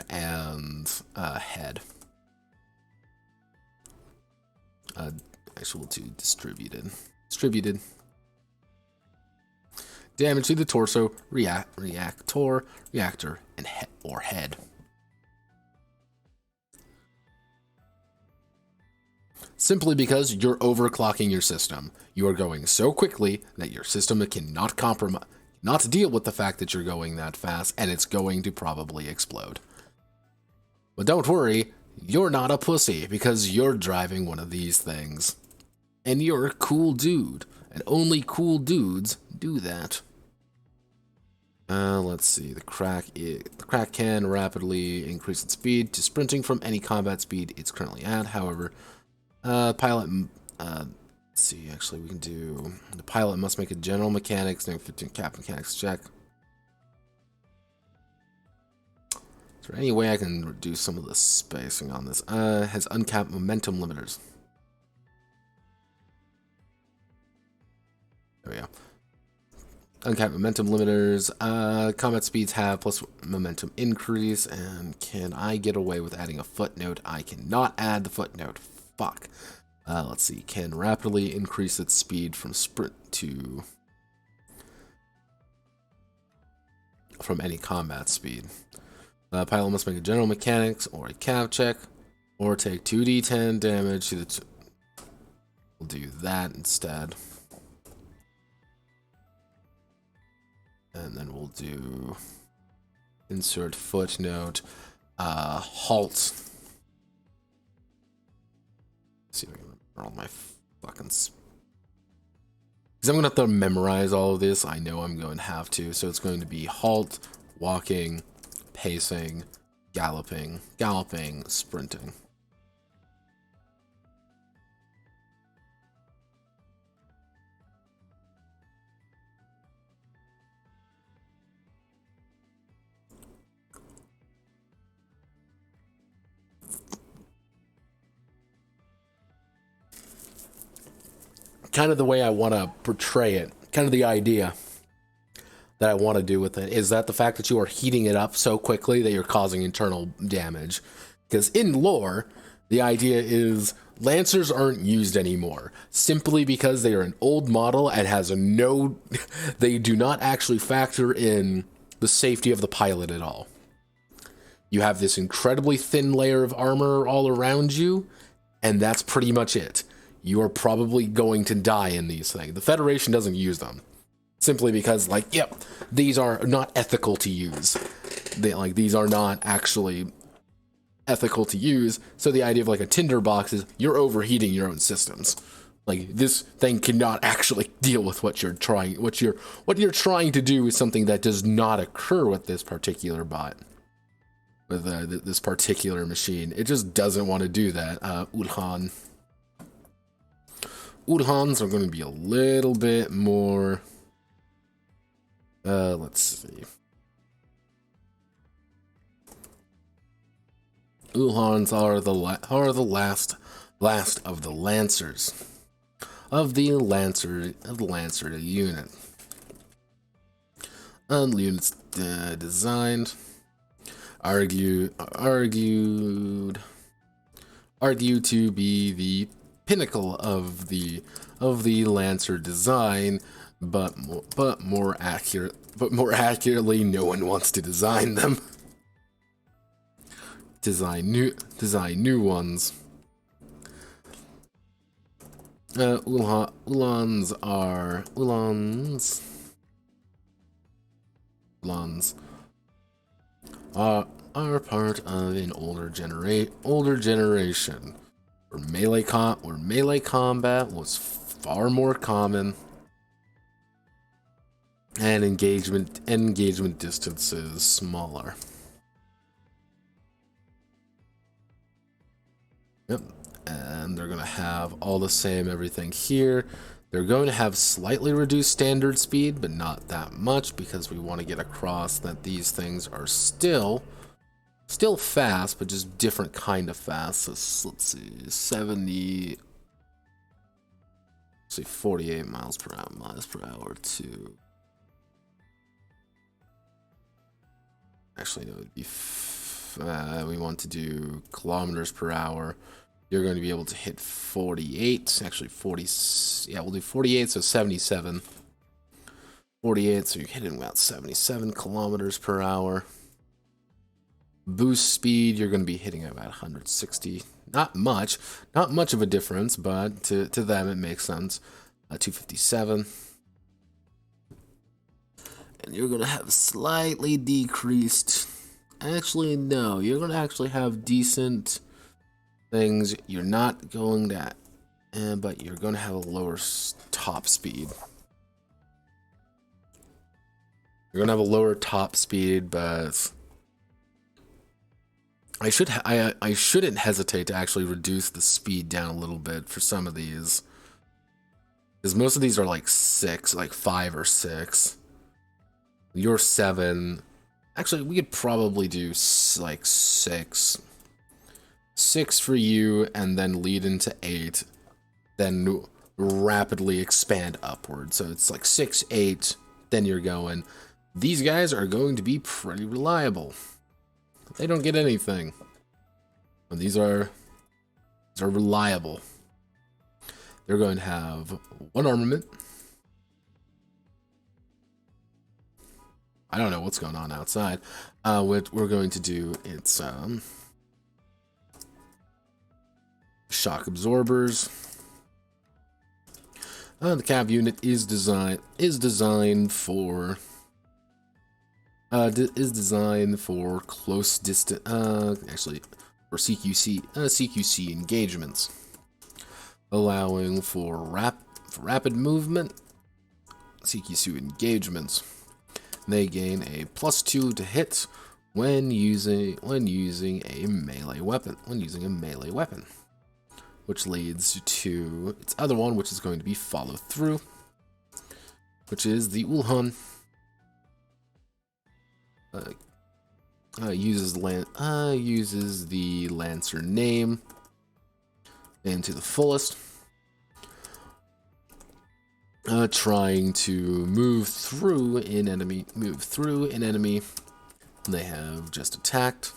and head. Actually, we'll do distributed. Damage to the torso, reactor, and head. Simply because you're overclocking your system. You are going so quickly that your system cannot deal with the fact that you're going that fast, and it's going to probably explode. But don't worry, you're not a pussy, because you're driving one of these things. And you're a cool dude, and only cool dudes do that. Let's see. The crack can rapidly increase its speed to sprinting from any combat speed it's currently at. However, pilot. Let's see. Actually, we can do. The pilot must make a general mechanics and 15 cap mechanics check. Is there any way I can reduce some of the spacing on this? Has uncapped momentum limiters. There we go. Uncapped momentum limiters. Combat speeds have plus momentum increase. And can I get away with adding a footnote? I cannot add the footnote. Fuck. Let's see. Can rapidly increase its speed from sprint to... from any combat speed. Pilot must make a general mechanics or a cav check. Or take 2d10 damage to the... We'll do that instead. And then we'll do insert footnote, halt. Let's see if I can remember all my fucking... Because I'm going to have to memorize all of this. I know I'm going to have to. So it's going to be halt, walking, pacing, galloping, sprinting. Kind of the way I want to portray it, kind of the idea that I want to do with it is that the fact that you are heating it up so quickly that you're causing internal damage. Because in lore, the idea is Lancers aren't used anymore simply because they are an old model and has no, they do not actually factor in the safety of the pilot at all. You have this incredibly thin layer of armor all around you, and that's pretty much it. You are probably going to die in these things. The Federation doesn't use them. Simply because, like, yep, these are not ethical to use. These are not actually ethical to use. So the idea of like a tinderbox is you're overheating your own systems. Like, this thing cannot actually deal with what you're trying. What you're trying to do is something that does not occur with this particular bot. With this particular machine. It just doesn't want to do that. Ulhan. Ulhans are going to be a little bit more... let's see. Ulhans are the last of the Lancers. Of the Lancer unit. Units designed, argued argued to be the pinnacle of the Lancer design, but more accurately, no one wants to design them. design new ones. Ulans are part of an older generation where melee combat was far more common and engagement distances smaller. Yep. And they're going to have all the same everything here. They're going to have slightly reduced standard speed, but not that much, because we want to get across that these things are still fast, but just different kind of fast. So let's see, 48 miles per hour to... Actually, no, it would be... we want to do kilometers per hour. You're going to be able to hit 48, actually 40, yeah, we'll do 48, so 77. 48, so you're hitting about 77 kilometers per hour. Boost speed, you're going to be hitting about 160. Not much of a difference, but to them it makes sense. 257. And you're going to have slightly decreased. Actually, no, you're going to actually have decent things. You're not going to, but you're going to have a lower top speed. You're going to have a lower top speed, but I shouldn't hesitate to actually reduce the speed down a little bit for some of these, because most of these are like 5 or 6. You're 7. Actually, we could probably do like 6 for you, and then lead into 8, then rapidly expand upward. So it's like 6, 8, then you're going. These guys are going to be pretty reliable. They don't get anything. And these are reliable. They're going to have 1 armament. I don't know what's going on outside. What we're going to do, it's shock absorbers. The cav unit is designed for close distance. Actually, for CQC engagements, allowing for rapid movement. CQC engagements. They gain a +2 to hit when using a melee weapon. Which leads to its other one, which is going to be follow through, which is the Ulhan. Uses the Lancer name and to the fullest. Trying to move through an enemy. They have just attacked.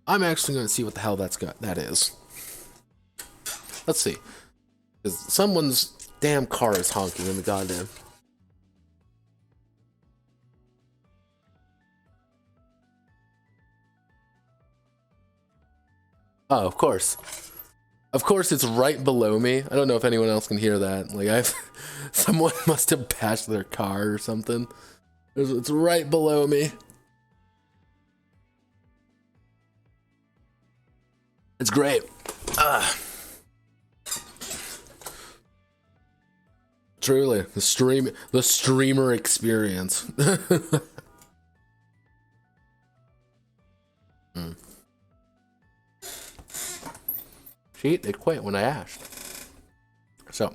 I'm actually going to see what the hell that is. Let's see. Because someone's damn car is honking in the goddamn. Oh, of course. Of course, it's right below me. I don't know if anyone else can hear that. Like, someone must have bashed their car or something. It's right below me. It's great. Truly, the streamer experience. See, they quit when I asked. So,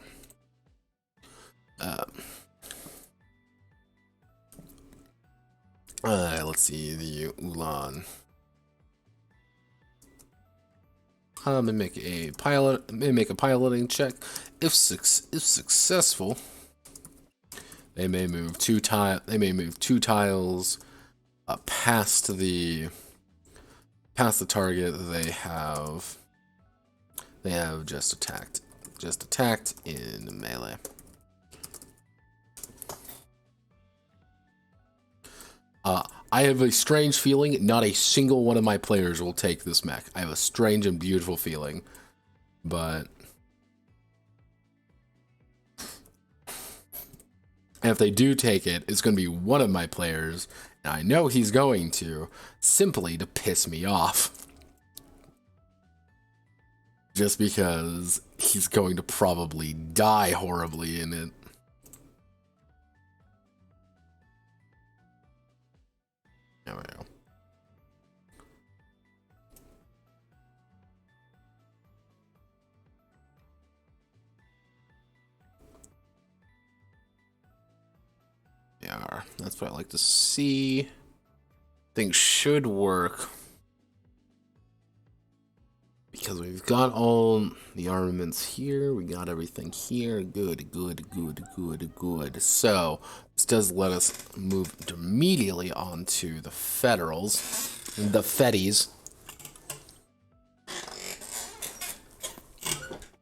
let's see the Ulan. Make a piloting check. If successful, they may move 2 tiles past the Past the target, they have just attacked in melee. I have a strange feeling not a single one of my players will take this mech. I have a strange and beautiful feeling, but if they do take it, it's going to be one of my players, and I know he's going to, simply to piss me off. Just because he's going to probably die horribly in it. There we go. Yeah, that's what I like to see. Things should work. Because we've got all the armaments here, we got everything here. Good. So, this does let us move immediately onto the Federals. The Feddies.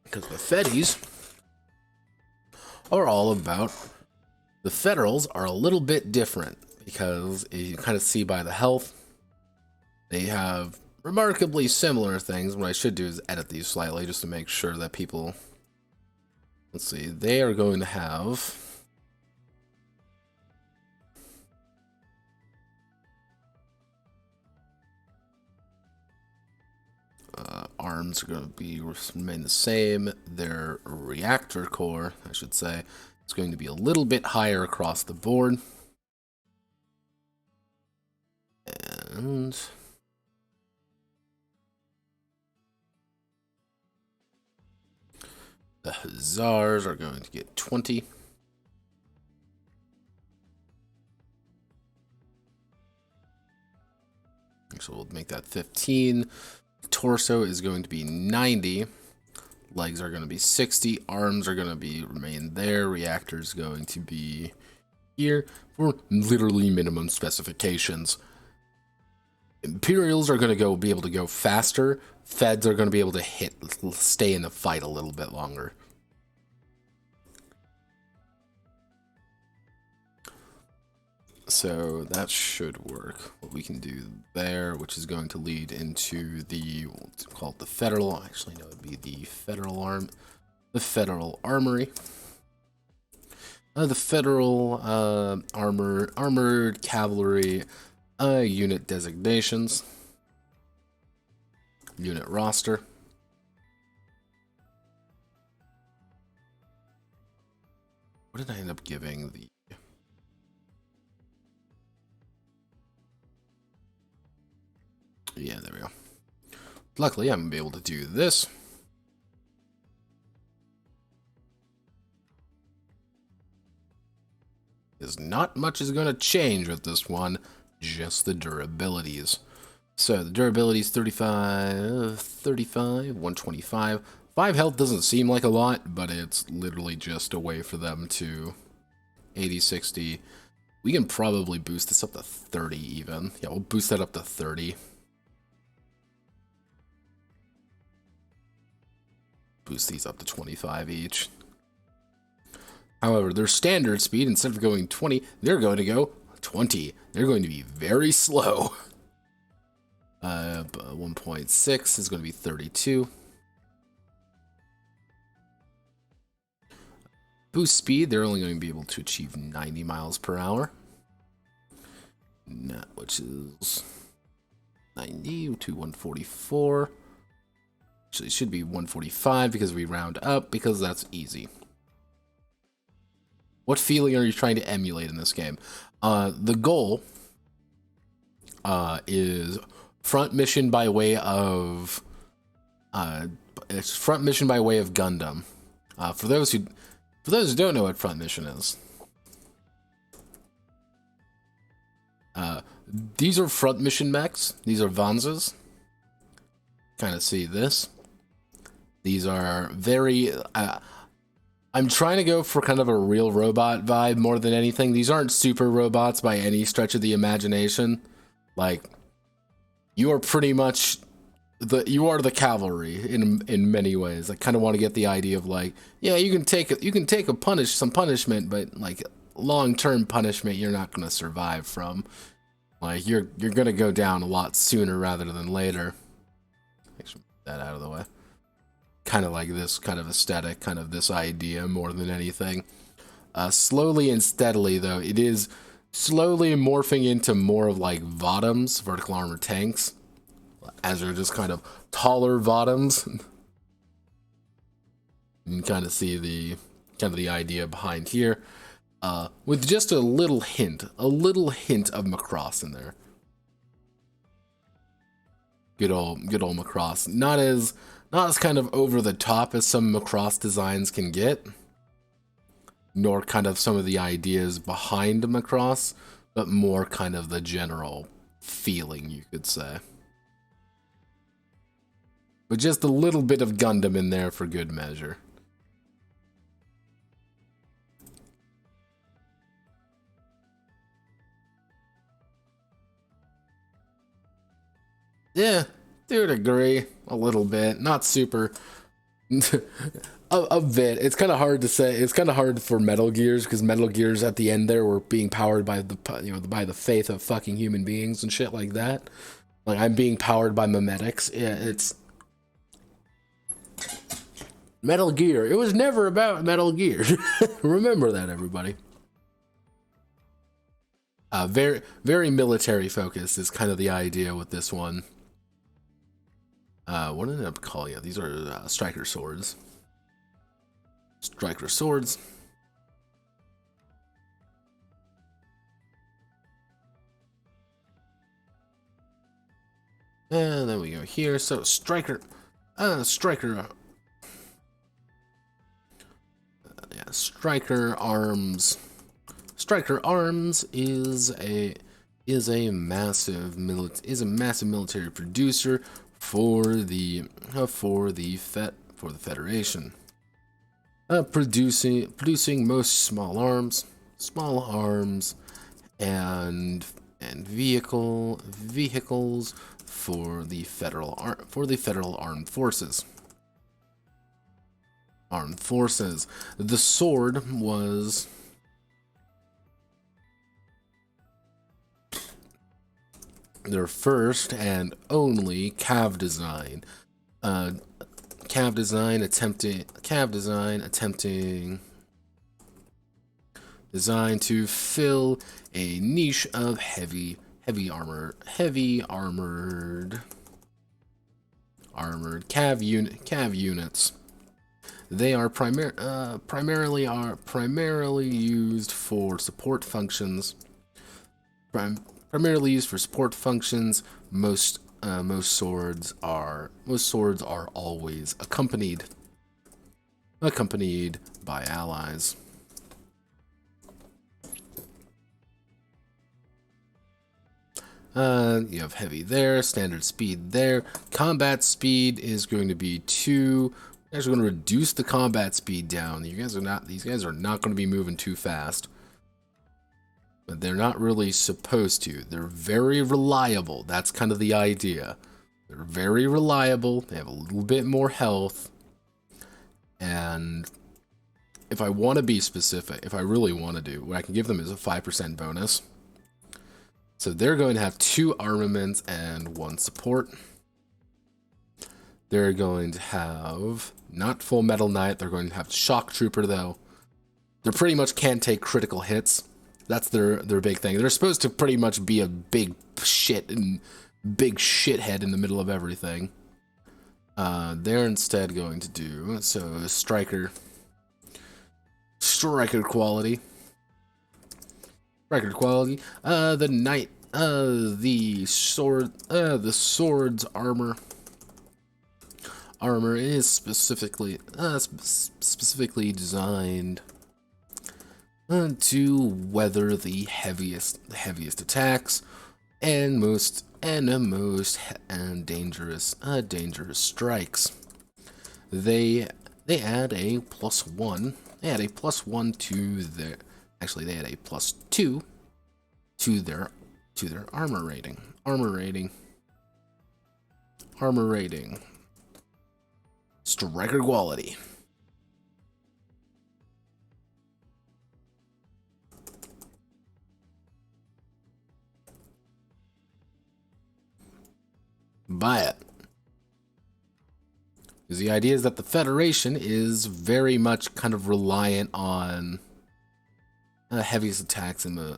Because the Feddies are all about... The Federals are a little bit different, because you kind of see by the health, they have remarkably similar things. What I should do is edit these slightly just to make sure that people... Let's see, they are going to have... arms are going to remain the same. Their reactor core, I should say, is going to be a little bit higher across the board. And... the Hussars are going to get 20. So we'll make that 15. Torso is going to be 90. Legs are going to be 60. Arms are going to remain there. Reactor is going to be here for literally minimum specifications. Imperials are going to be able to go faster. Feds are going to be able to stay in the fight a little bit longer. So that should work. What we can do there, which is going to lead into the, we'll call it the Federal, actually no, it'd be the Federal Armory. The Federal Armored Cavalry unit designations. Unit roster. What did I end up giving the... Yeah, there we go. Luckily, I'm going to be able to do this. Because not much is going to change with this one, just the durabilities. So, the durability is 35, 125. 5 health doesn't seem like a lot, but it's literally just a way for them to 80, 60. We can probably boost this up to 30 even. Yeah, we'll boost that up to 30. Boost these up to 25 each. However, their standard speed, instead of going 20, they're going to go 20. They're going to be very slow. 1.6 is going to be 32. Boost speed, they're only going to be able to achieve 90 miles per hour. Which is 90 to 144. Actually, it should be 145 because we round up, because that's easy. What feeling are you trying to emulate in this game? The goal is front mission by way of Gundam. For those who don't know what front mission is, these are front mission mechs. These are Vanzas. Kind of see this. These are very... I'm trying to go for kind of a real robot vibe more than anything. These aren't super robots by any stretch of the imagination. Like, you are pretty much you are the cavalry in many ways. I kind of want to get the idea of like, yeah, you can take some punishment, but like long-term punishment you're not going to survive from. Like you're going to go down a lot sooner rather than later. Actually, move that out of the way. Kind of like this kind of aesthetic, kind of this idea more than anything. Slowly and steadily though, it is slowly morphing into more of like VOTOMs, vertical armor tanks, as they're just kind of taller VOTOMs. You can kind of see the idea behind here, with just a little hint of Macross in there. Good old Macross. Not as kind of over the top as some Macross designs can get, nor kind of some of the ideas behind Macross, but more kind of the general feeling, you could say. But just a little bit of Gundam in there for good measure. Yeah, dude, agree a little bit. Not super. A bit. It's kind of hard to say. It's kind of hard for Metal Gears because Metal Gears at the end there were being powered by by the faith of fucking human beings and shit like that. Like I'm being powered by memetics. Yeah, it's Metal Gear. It was never about Metal Gear. Remember that, everybody. Very military focused is kind of the idea with this one. What did I end up calling it? These are striker swords. Striker swords. And then we go here. So striker arms. Striker arms is a massive military producer for the Federation. Producing most small arms and vehicles for the federal armed forces. The sword was their first and only cav design. Designed to fill a niche of heavy armored cav units. They are primarily used for support functions. Most swords are always accompanied by allies. You have heavy there, standard speed there. Combat speed is going to be 2. You guys are going to reduce the combat speed down. These guys are not going to be moving too fast. But they're not really supposed to. They're very reliable. That's kind of the idea. They're very reliable. They have a little bit more health. And if I want to be specific, if I really want to do, what I can give them is a 5% bonus. So they're going to have 2 armaments and 1 support. They're going to have not Full Metal Knight. They're going to have Shock Trooper though. They pretty much can't take critical hits. That's their big thing. They're supposed to pretty much be a big shithead in the middle of everything. They're instead going to do striker quality. The knight, the sword's armor is specifically designed to weather the heaviest attacks and dangerous strikes. They add a +1. They add a +1 to their. Actually, they add a +2 to their armor rating. armor rating. Striker quality. Buy it. Because the idea is that the Federation is very much kind of reliant on heaviest attacks in the...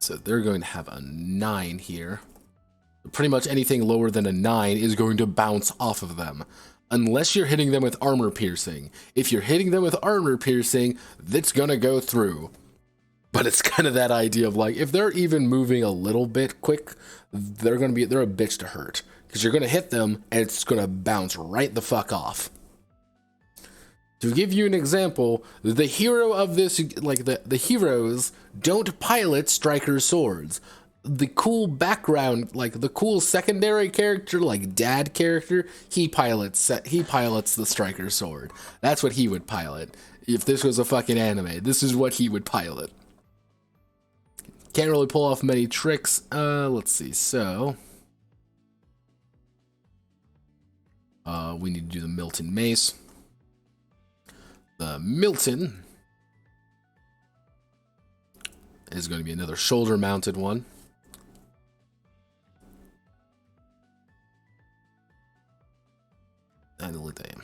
So they're going to have a 9 here. Pretty much anything lower than a 9 is going to bounce off of them. Unless you're hitting them with armor piercing. If you're hitting them with armor piercing, that's gonna go through. But it's kind of that idea of like, if they're even moving a little bit quick, they're a bitch to hurt. Because you're gonna hit them and it's gonna bounce right the fuck off. To give you an example, the hero of this, like the heroes don't pilot striker swords. The cool background, like the cool secondary character, like dad character, he pilots the striker sword. That's what he would pilot. If this was a fucking anime, this is what he would pilot. Can't really pull off many tricks. Let's see. So, we need to do the Milton Mace. The Milton is going to be another shoulder-mounted one. And the Lithium.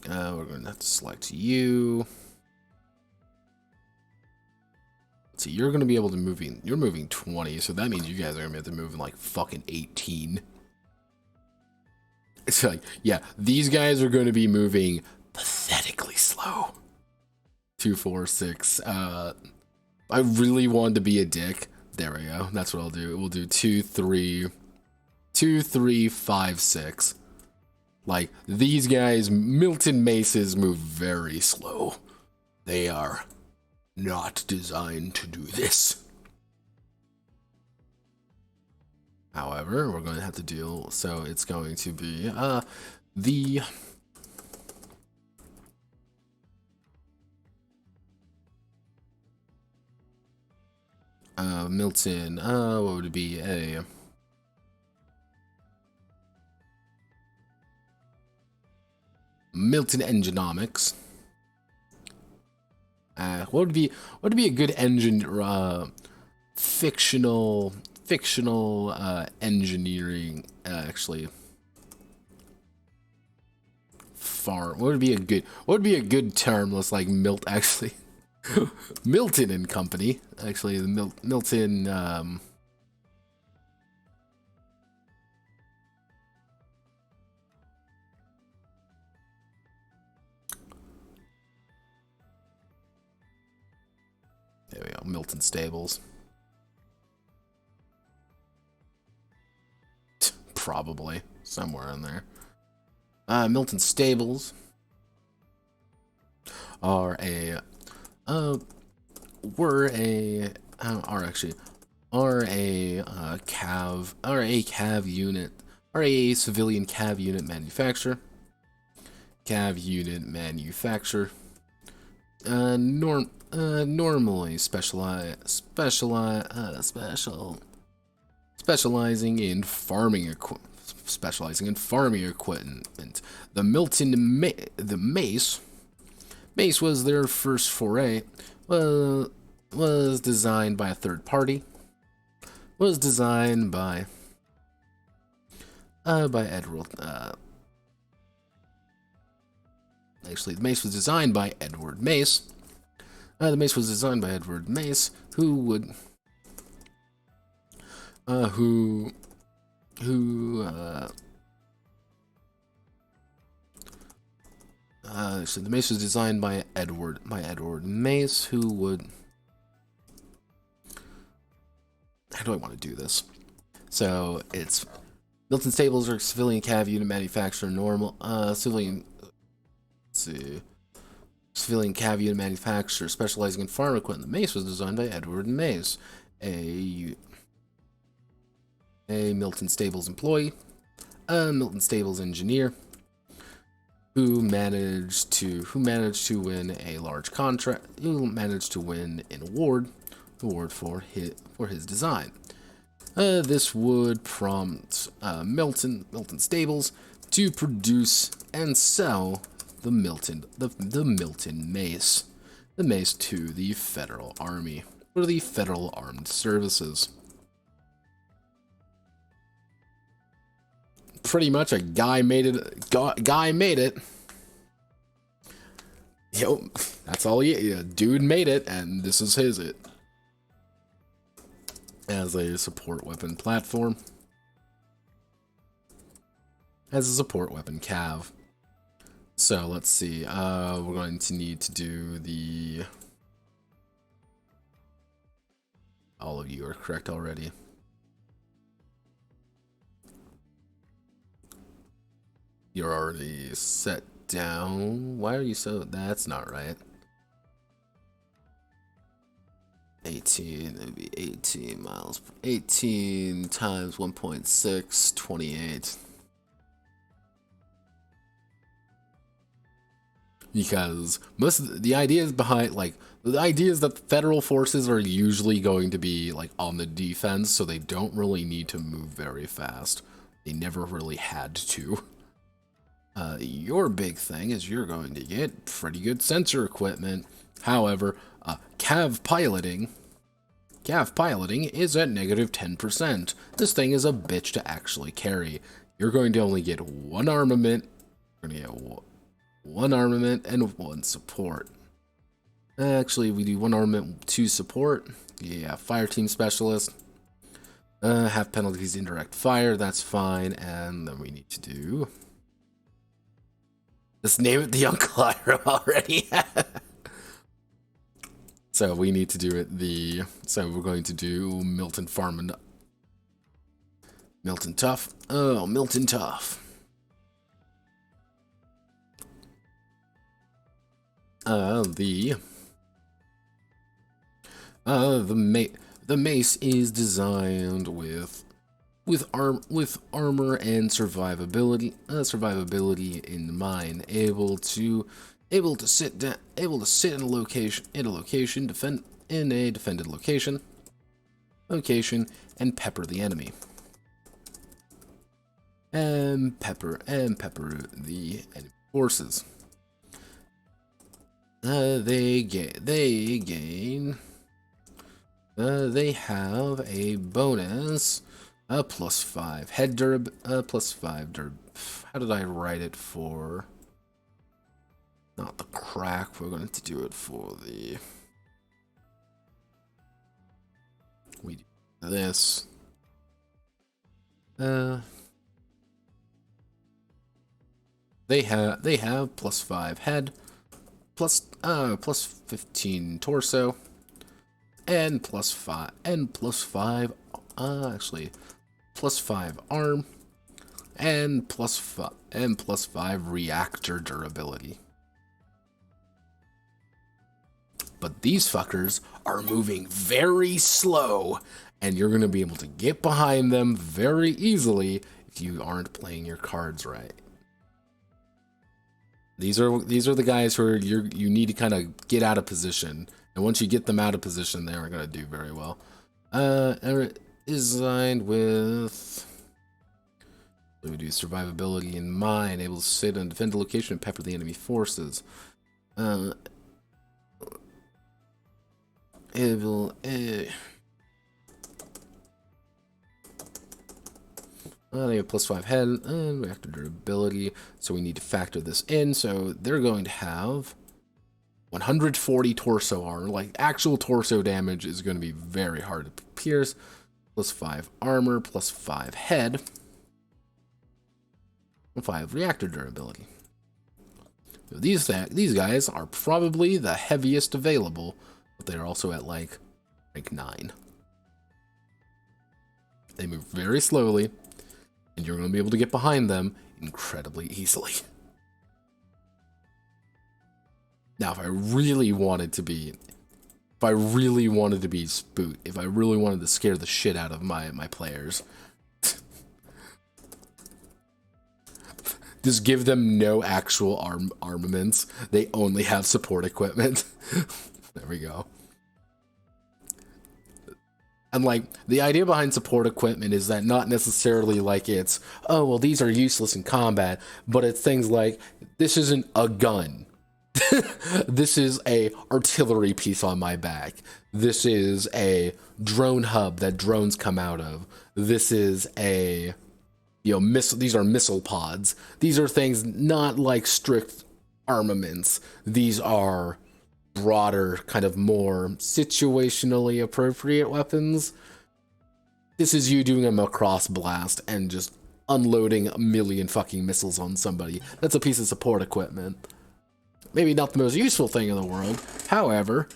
We're going to have to select you. Let's see, you're going to be able to move in. You're moving 20, so that means you guys are going to be able to move in like fucking 18. It's like, yeah, these guys are going to be moving pathetically slow. 2, 4, 6. I really wanted to be a dick. There we go. That's what I'll do. We'll do 2, 3, 5, 6. Like, these guys, Milton Maces move very slow. They are not designed to do this. However, we're going to have to deal, so it's going to be, the... Milton, what would it be? A... Milton Enginomics. What would be a good engine fictional engineering actually farm. What would be a good term? Let's like actually Milton and Company. Actually, the Milton there we go, Milton Stables. Probably somewhere in there. Milton Stables are a civilian cav unit manufacturer. Normally specializing in farming equipment. The Milton Mace was their first foray. Was designed by a third party. Was designed by Edward. Actually, the Mace was designed by Edward Mace. The Mace was designed by Edward Mace, who so the Mace was designed by Edward Mace, who would... How do I want to do this? So it's Milton Stables are civilian cav unit manufacturer, civilian cav unit manufacturer specializing in farm equipment. The Mace was designed by Edward Mace, a Milton Stables employee. Milton Stables engineer, who managed to win a large contract, who managed to win an award for his design. This would prompt Milton Stables to produce and sell the Milton Mace, the mace to the Federal Army or the Federal Armed Services. Pretty much a guy made it. Guy made it. Yo, that's all dude made it, and this is it. As a support weapon platform. As a support weapon cav. So let's see. We're going to need to do the. All of you are correct already. You're already set down. Why are you so... That's not right. 18, it'd be 18 miles. 18 times 1.6, 28. Because most of the ideas behind, like, the idea is that the federal forces are usually going to be, like, on the defense, so they don't really need to move very fast. They never really had to. Your big thing is you're going to get pretty good sensor equipment. However, cav piloting is at negative 10%. This thing is a bitch to actually carry. You're going to only get one armament. You're going to get one armament and one support. Actually, we do one armament, two support. Yeah, fire team specialist. Have penalties indirect fire. That's fine. And then we need to do... Just name it the Uncle Iroh already. So we need to do it so we're going to do Milton Farm. Milton Tough. Oh, Milton Tough. The mace is designed with armor and survivability in mind, able to sit in a defended location and pepper the enemy. And pepper the enemy forces. They have a bonus. +5 head durab, +5 durab. How did I write it for? Not the crack. We're going to do it for the. We do this. They have +5 head, +15 torso, and +5 actually. +5 arm, and +5 reactor durability. But these fuckers are moving very slow, and you're going to be able to get behind them very easily if you aren't playing your cards right. These are the guys who you need to kind of get out of position, and once you get them out of position, they aren't going to do very well. Designed with. We do survivability in mind, able to sit and defend the location and pepper the enemy forces. They have +5 head and reactor durability, so we need to factor this in. So they're going to have 140 torso armor. Like, actual torso damage is going to be very hard to pierce. +5 armor, +5 head, and 5 reactor durability. So these guys are probably the heaviest available, but they're also at like rank 9. They move very slowly, and you're going to be able to get behind them incredibly easily. Now, if I really wanted to be spooked, if I really wanted to scare the shit out of my players, Just give them no actual armaments. They only have support equipment. There we go. And like, the idea behind support equipment is that not necessarily like it's, oh, well, these are useless in combat, but it's things like, this isn't a gun. This is a artillery piece on my back. This is a drone hub that drones come out of. This is a, you know, these are missile pods. These are things not like strict armaments. These are broader, kind of more situationally appropriate weapons. This is you doing a Macross blast and just unloading a million fucking missiles on somebody. That's a piece of support equipment. Maybe not the most useful thing in the world. However,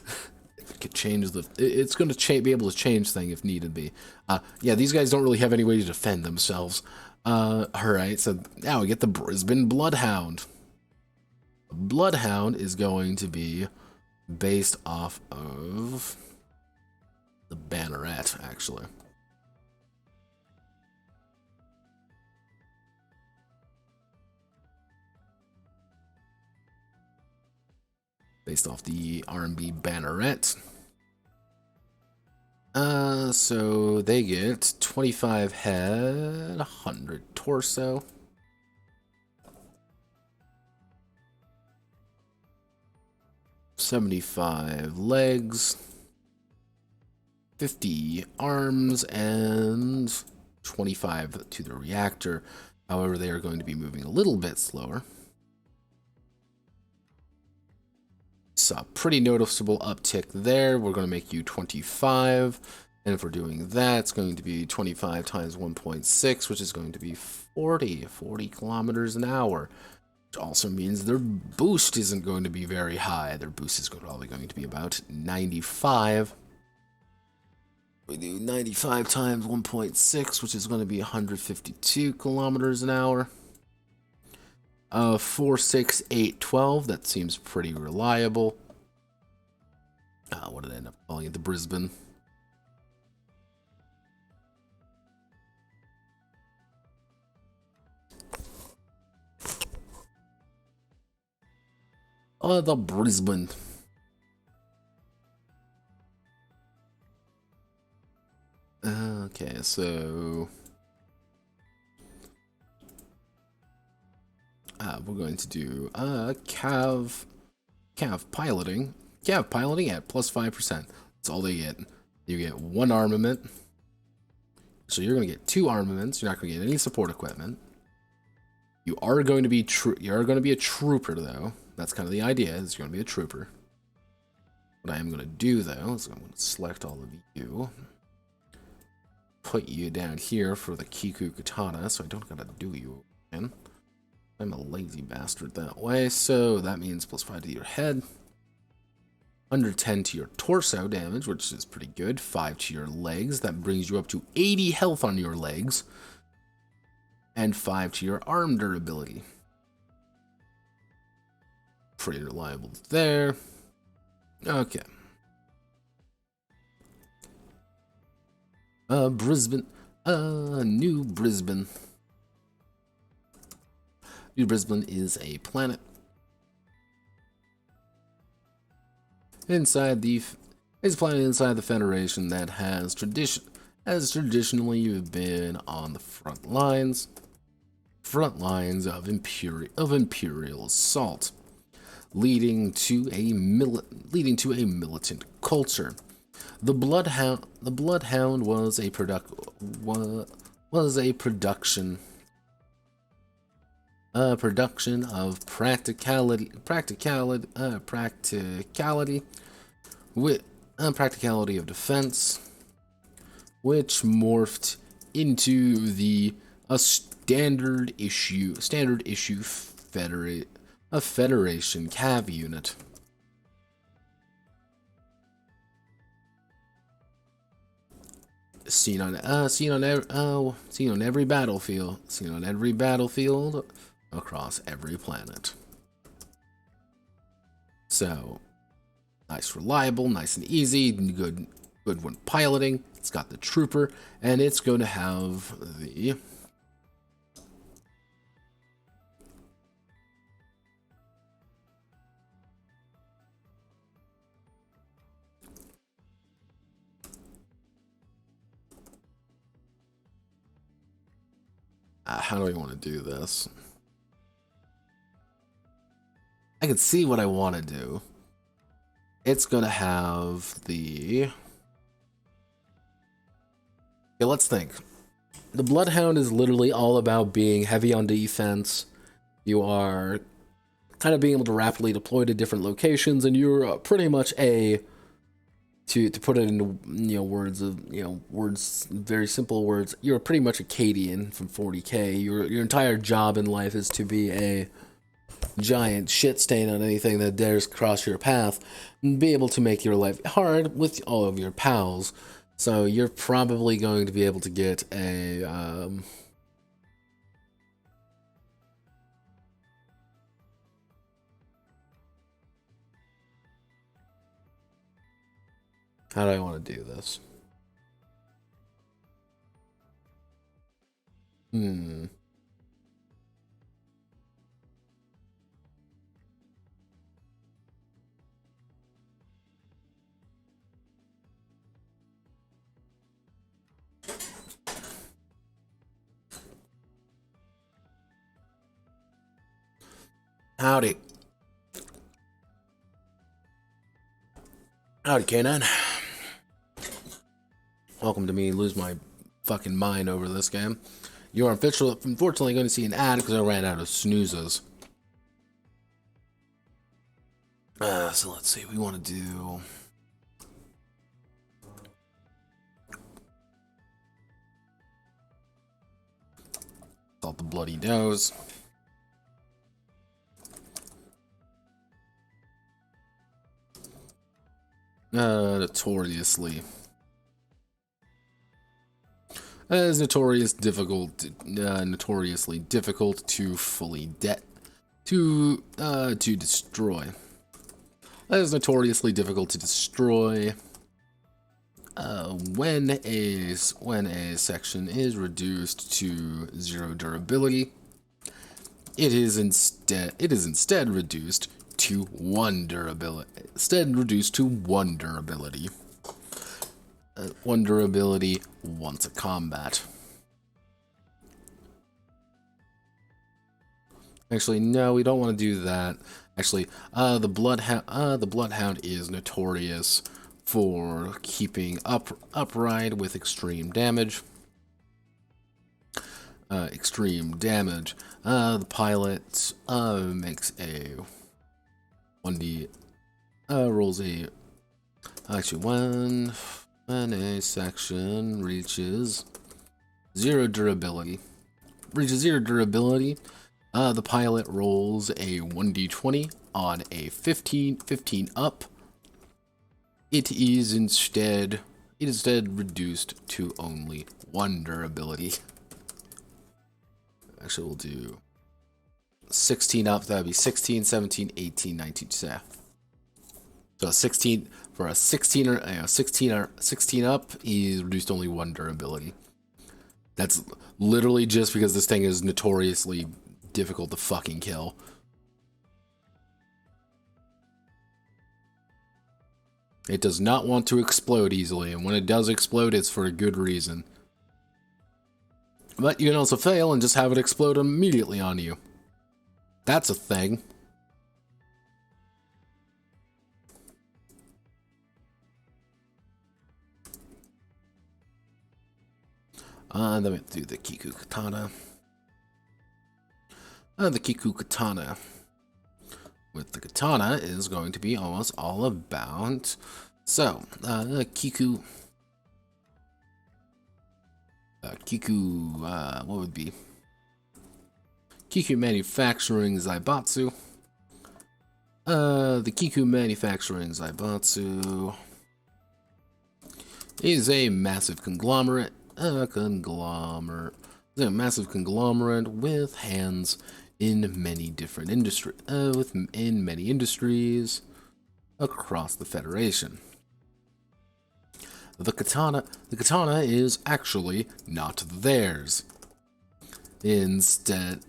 it could change it's going to be able to change things if needed be. Yeah, these guys don't really have any way to defend themselves. Alright, so now we get the Brisbane Bloodhound. The Bloodhound is going to be based off of the Banneret, actually. Based off the R&B Banneret. So they get 25 head, 100 torso. 75 legs, 50 arms, and 25 to the reactor. However, they are going to be moving a little bit slower. Saw a pretty noticeable uptick there. We're going to make you 25. And if we're doing that, it's going to be 25 times 1.6, which is going to be 40 kilometers an hour. Which also means their boost isn't going to be very high. Their boost is probably going to be about 95. We do 95 times 1.6, which is going to be 152 kilometers an hour. 4, 6, 8, 12. That seems pretty reliable. What did I end up calling it? The Brisbane. The Brisbane. Okay, so we're going to do cav piloting. Cav piloting at plus 5%. That's all they get. You get 1 armament. So you're going to get 2 armaments. You're not going to get any support equipment. You are going to be a trooper though. That's kind of the idea, is you're going to be a trooper. What I am going to do though is I'm going to select all of you. Put you down here for the Kiku Katana, so I don't gotta do you again. I'm a lazy bastard that way, so that means plus 5 to your head. Under 10 to your torso damage, which is pretty good. 5 to your legs, that brings you up to 80 health on your legs. And 5 to your arm durability. Pretty reliable there. Okay. Brisbane. New Brisbane. New Brisbane is a planet. It's a planet inside the Federation that has traditionally been on the front lines of imperial assault, leading to a militant culture. The Bloodhound was a production of practicality of defense, which morphed into a standard issue Federation cav unit. Seen on every battlefield across every planet. So nice, reliable, nice and easy, good when piloting. It's got the trooper, and it's going to have the How do we want to do this? I can see what I want to do. It's gonna have the... Okay, let's think. The Bloodhound is literally all about being heavy on defense. You are kind of being able to rapidly deploy to different locations, and you're pretty much to put it into words of words, very simple words, you're pretty much a Cadian from 40K. Your entire job in life is to be a giant shit stain on anything that dares cross your path, and be able to make your life hard with all of your pals. So you're probably going to be able to get a how do I want to do this? Howdy. Howdy, K9. Welcome to me lose my fucking mind over this game. You are unfortunately going to see an ad because I ran out of snoozes. So let's see, we want to do... Salt the bloody nose. Notoriously. As notoriously difficult to fully to destroy. As notoriously difficult to destroy. When a section is reduced to 0 durability, it is instead reduced to 1 durability. One durability once a combat. Actually, no, we don't want to do that. Actually, the Bloodhound is notorious for keeping upright with extreme damage. The pilot makes a 1d rolls a actually when a section reaches 0 durability. The pilot rolls a 1d20 on a 15 up. It is instead reduced to only 1 durability. Actually, we'll do 16 up. That would be 16, 17, 18, 19. So 16 for a 16 up is reduced only 1 durability. That's literally just because this thing is notoriously difficult to fucking kill. It does not want to explode easily, and when it does explode, it's for a good reason. But you can also fail and just have it explode immediately on you. That's a thing. Then we do the Kiku Katana. The Kiku Katana. With the katana is going to be almost all about... So, Kiku... what would be? Kiku Manufacturing Zaibatsu. The Kiku Manufacturing Zaibatsu is a massive conglomerate. It's a massive conglomerate with hands in many different industries across the Federation. The katana is actually not theirs. Instead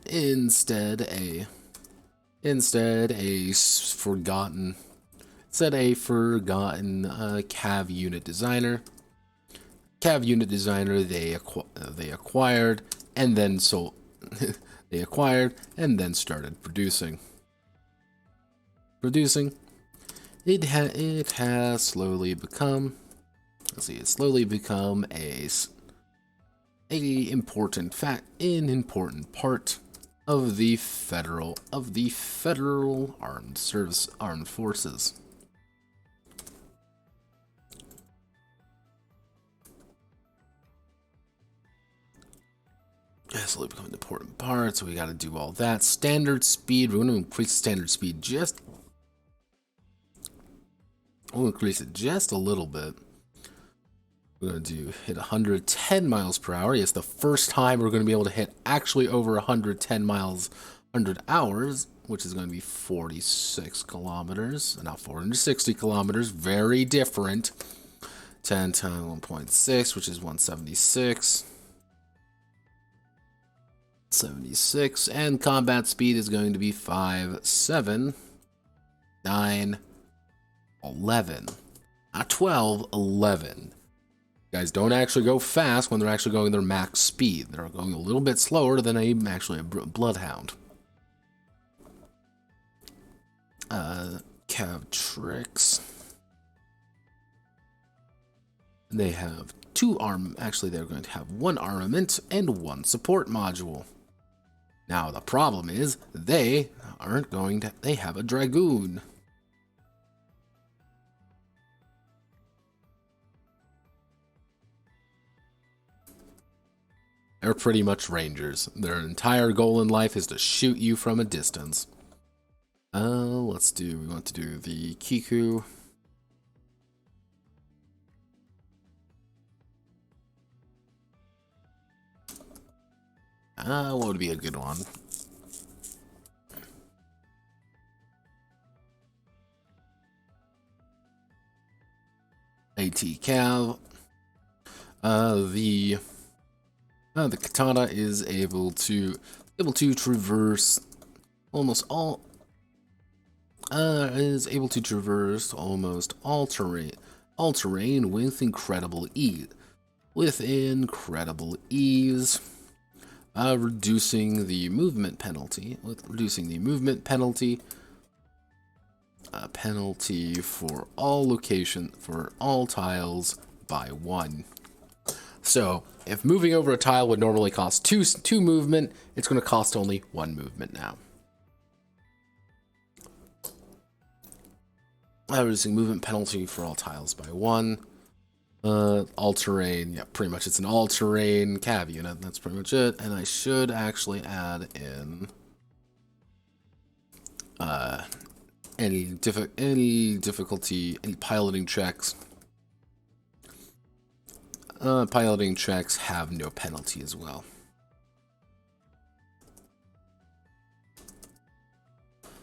a forgotten Cav unit designer. Cav unit designer they acquired and then sold. they acquired and then started producing. It has slowly become, let's see, it's slowly become an important part of the federal armed forces. Slowly become an important part, so we got to do all that. Standard speed, we're going to increase standard speed we'll increase it just a little bit. We're going to hit 110 miles per hour. Yes, the first time we're going to be able to hit actually over 110 miles, 100 hours, which is going to be 46 kilometers, and not 460 kilometers. Very different. 10 times 1.6, which is 176. 76, and combat speed is going to be 5, 7, 9, 11. Not 12, 11. Guys don't actually go fast when they're actually going their max speed. They're going a little bit slower than actually a bloodhound. Cav tricks. They have actually they're going to have 1 armament and 1 support module. Now the problem is they have a dragoon. They're pretty much rangers. Their entire goal in life is to shoot you from a distance. We want to do the Kiku. What would be a good one? AT Cav. The katana is able to traverse almost all terrain with incredible ease. Reducing the movement penalty. Penalty for all tiles by 1. So if moving over a tile would normally cost two movement, it's going to cost only 1 movement now. Reducing movement penalty for all tiles by 1. All terrain, yeah, pretty much it's an all terrain cav unit. That's pretty much it. And I should actually add in any difficulty, any piloting checks. Piloting checks have no penalty as well.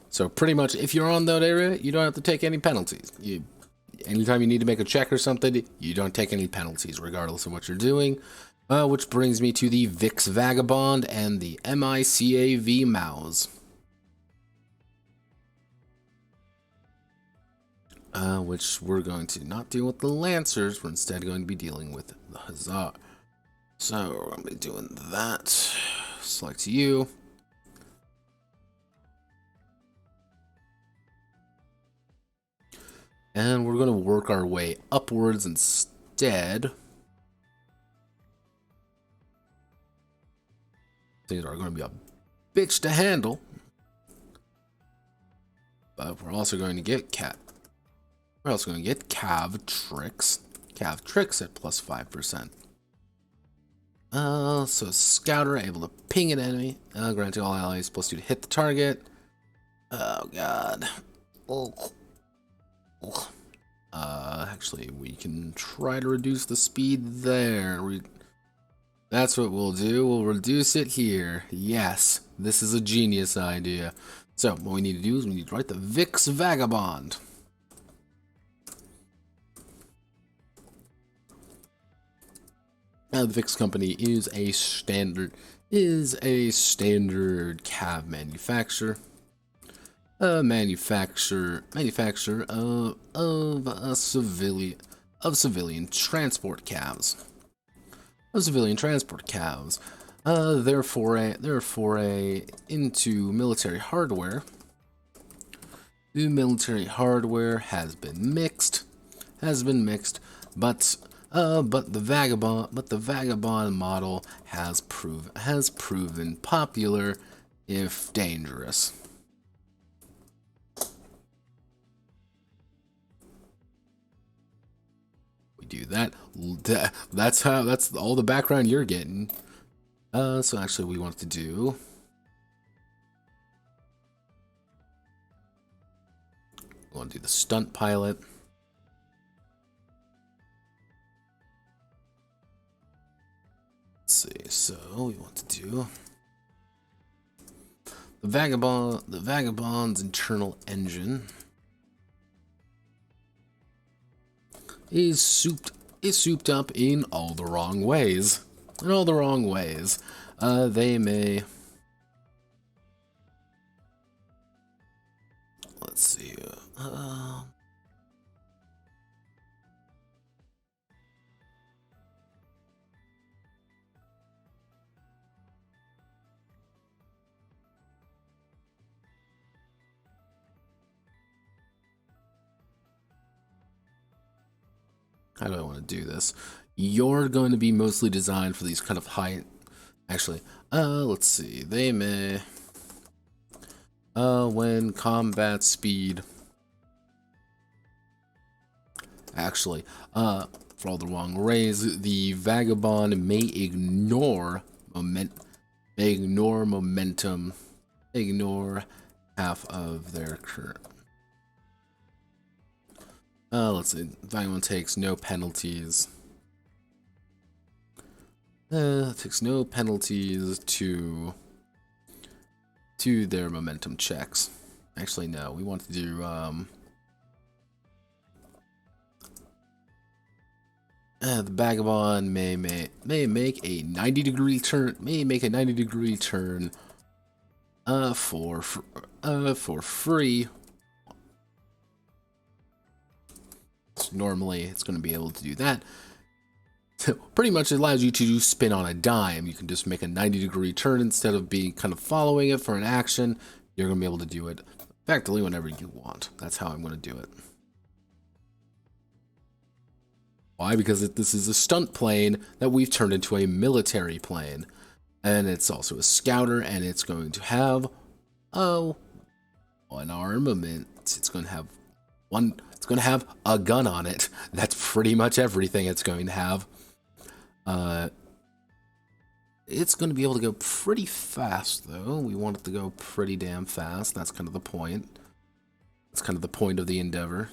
So pretty much, if you're on that area, you don't have to take any penalties. Anytime you need to make a check or something, you don't take any penalties, regardless of what you're doing. Which brings me to the Vix Vagabond and the MICAV Mouse. Which we're going to not deal with the Lancers, we're instead going to be dealing with the Hussar. So we're going to be doing that. Select you. And we're going to work our way upwards instead. Things are going to be a bitch to handle. But we're also going to get Cav Tricks. Cav Tricks at plus 5%. So Scouter able to ping an enemy. Granting all allies plus 2 to hit the target. Oh god. Actually, we can try to reduce the speed there. That's what we'll do. We'll reduce it here. Yes, this is a genius idea. So, what we need to do is we need to write the Vix Vagabond. Now, the Vix Company is a standard cav manufacturer. Manufacturer of civilian transport calves. Their foray into military hardware. The military hardware has been mixed, but the vagabond model has proven popular, if dangerous. We do that. That's all the background you're getting. So actually, we want to do. We want to do the stunt pilot. Let's see. So we want to do the vagabond's internal engine is souped up in all the wrong ways. They may. Let's see. How do I want to do this? You're going to be mostly designed for these kind of high. Actually, let's see. They may. When combat speed. Actually, for all the wrong ways, the vagabond may ignore momentum, ignore half of their current. Let's see. Vagabond takes no penalties. Takes no penalties to their momentum checks. Actually, no. We want to do the vagabond may make a 90-degree turn. For free. So normally, it's going to be able to do that. So pretty much it allows you to spin on a dime. You can just make a 90-degree turn instead of being kind of following it for an action. You're going to be able to do it effectively whenever you want. That's how I'm going to do it. Why? Because this is a stunt plane that we've turned into a military plane. And it's also a scouter, and it's going to have, an armament. It's going to have a gun on it. That's pretty much everything it's going to have. It's going to be able to go pretty fast, though. We want it to go pretty damn fast. That's kind of the point. That's kind of the point of the endeavor.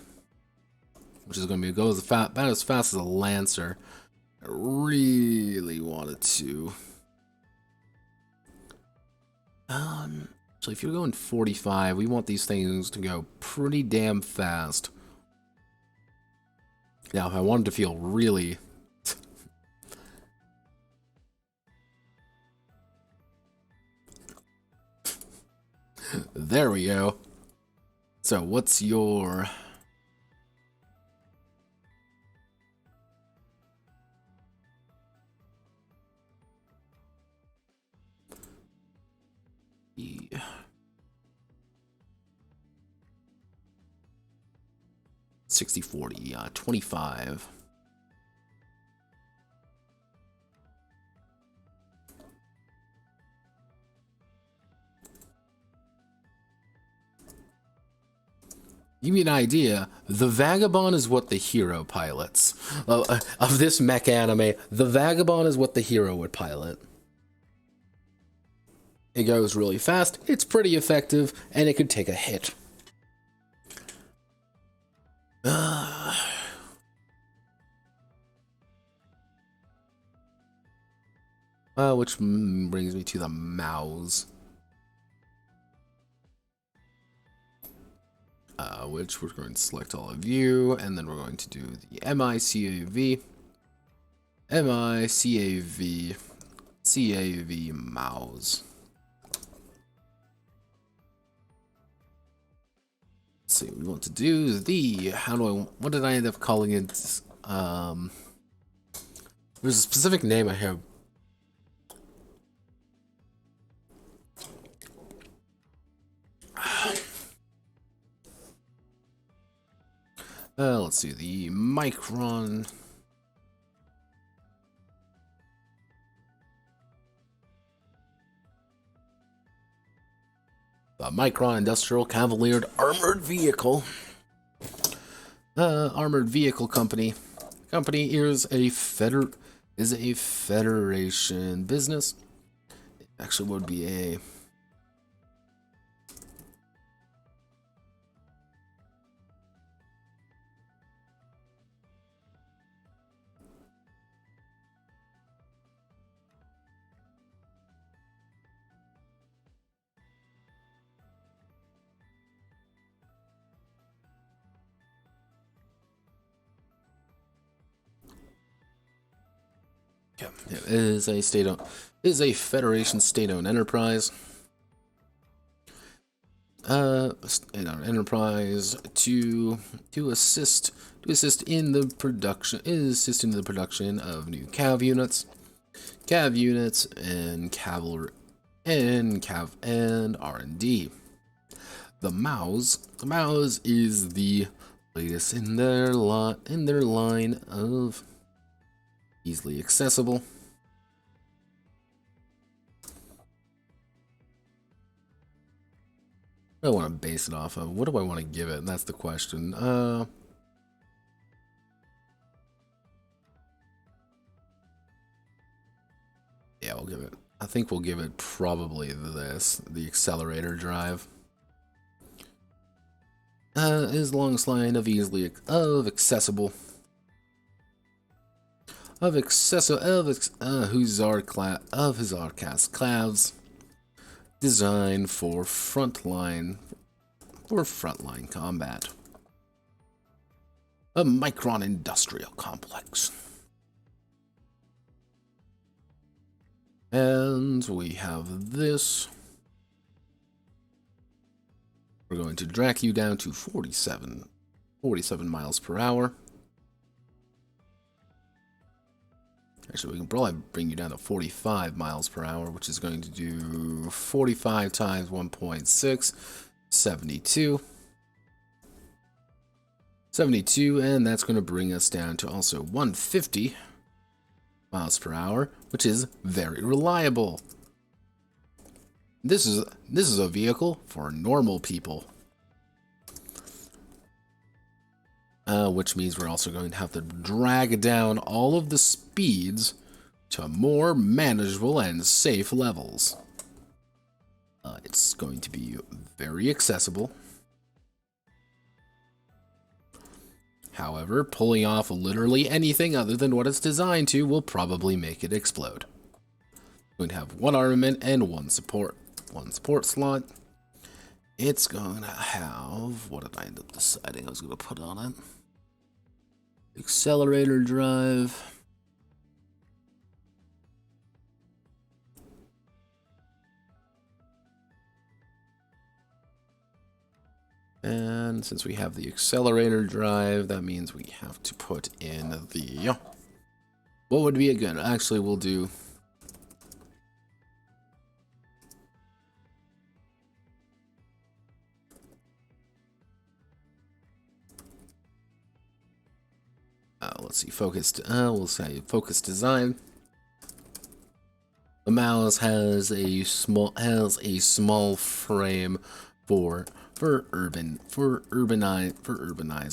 Which is going to be go about as fast as a Lancer. I really wanted to. So if you're going 45, we want these things to go pretty damn fast. Now, if I wanted to feel really... There we go. So, what's your... Yeah. 60-40, 25. Give me an idea. The Vagabond is what the hero pilots. Of this mech anime, the Vagabond is what the hero would pilot. It goes really fast, it's pretty effective, and it could take a hit. Which brings me to the mouse. Which we're going to select all of you, and then we're going to do the MICAV mouse. Let's see, we want to do the, what did I end up calling it? There's a specific name I have. Let's see, the Micron. The Micron Industrial Cavalier Armored Vehicle. Armored Vehicle Company. Company is a federation business. It actually would be a it is a state-owned, is a federation state-owned enterprise. Enterprise to assist in the production of new cav units, and cavalry and R&D. The Mouse is the latest in their line of easily accessible. What do I want to base it off of? What do I want to give it? That's the question. Yeah, we'll give it. I think we'll give it probably this, the accelerator drive. Is longest line of accessible Hussar class clavs, designed for frontline combat. A Micron Industrial Complex. And we have this. We're going to drag you down to 47 miles per hour. Actually, we can probably bring you down to 45 miles per hour, which is going to do 45 times 1.6, 72. 72, and that's going to bring us down to also 150 miles per hour, which is very reliable. This is a vehicle for normal people. Which means we're also going to have to drag down all of the speeds to more manageable and safe levels. It's going to be very accessible. However, pulling off literally anything other than what it's designed to will probably make it explode. We're going to have one armament and one support slot. It's going to have, what did I end up deciding I was going to put on it? Accelerator drive. And since we have the accelerator drive, that means we have to put in the... What would be a good... Actually, we'll do... let's see, focused. We'll say focused design. The mouse has a small frame for urbanized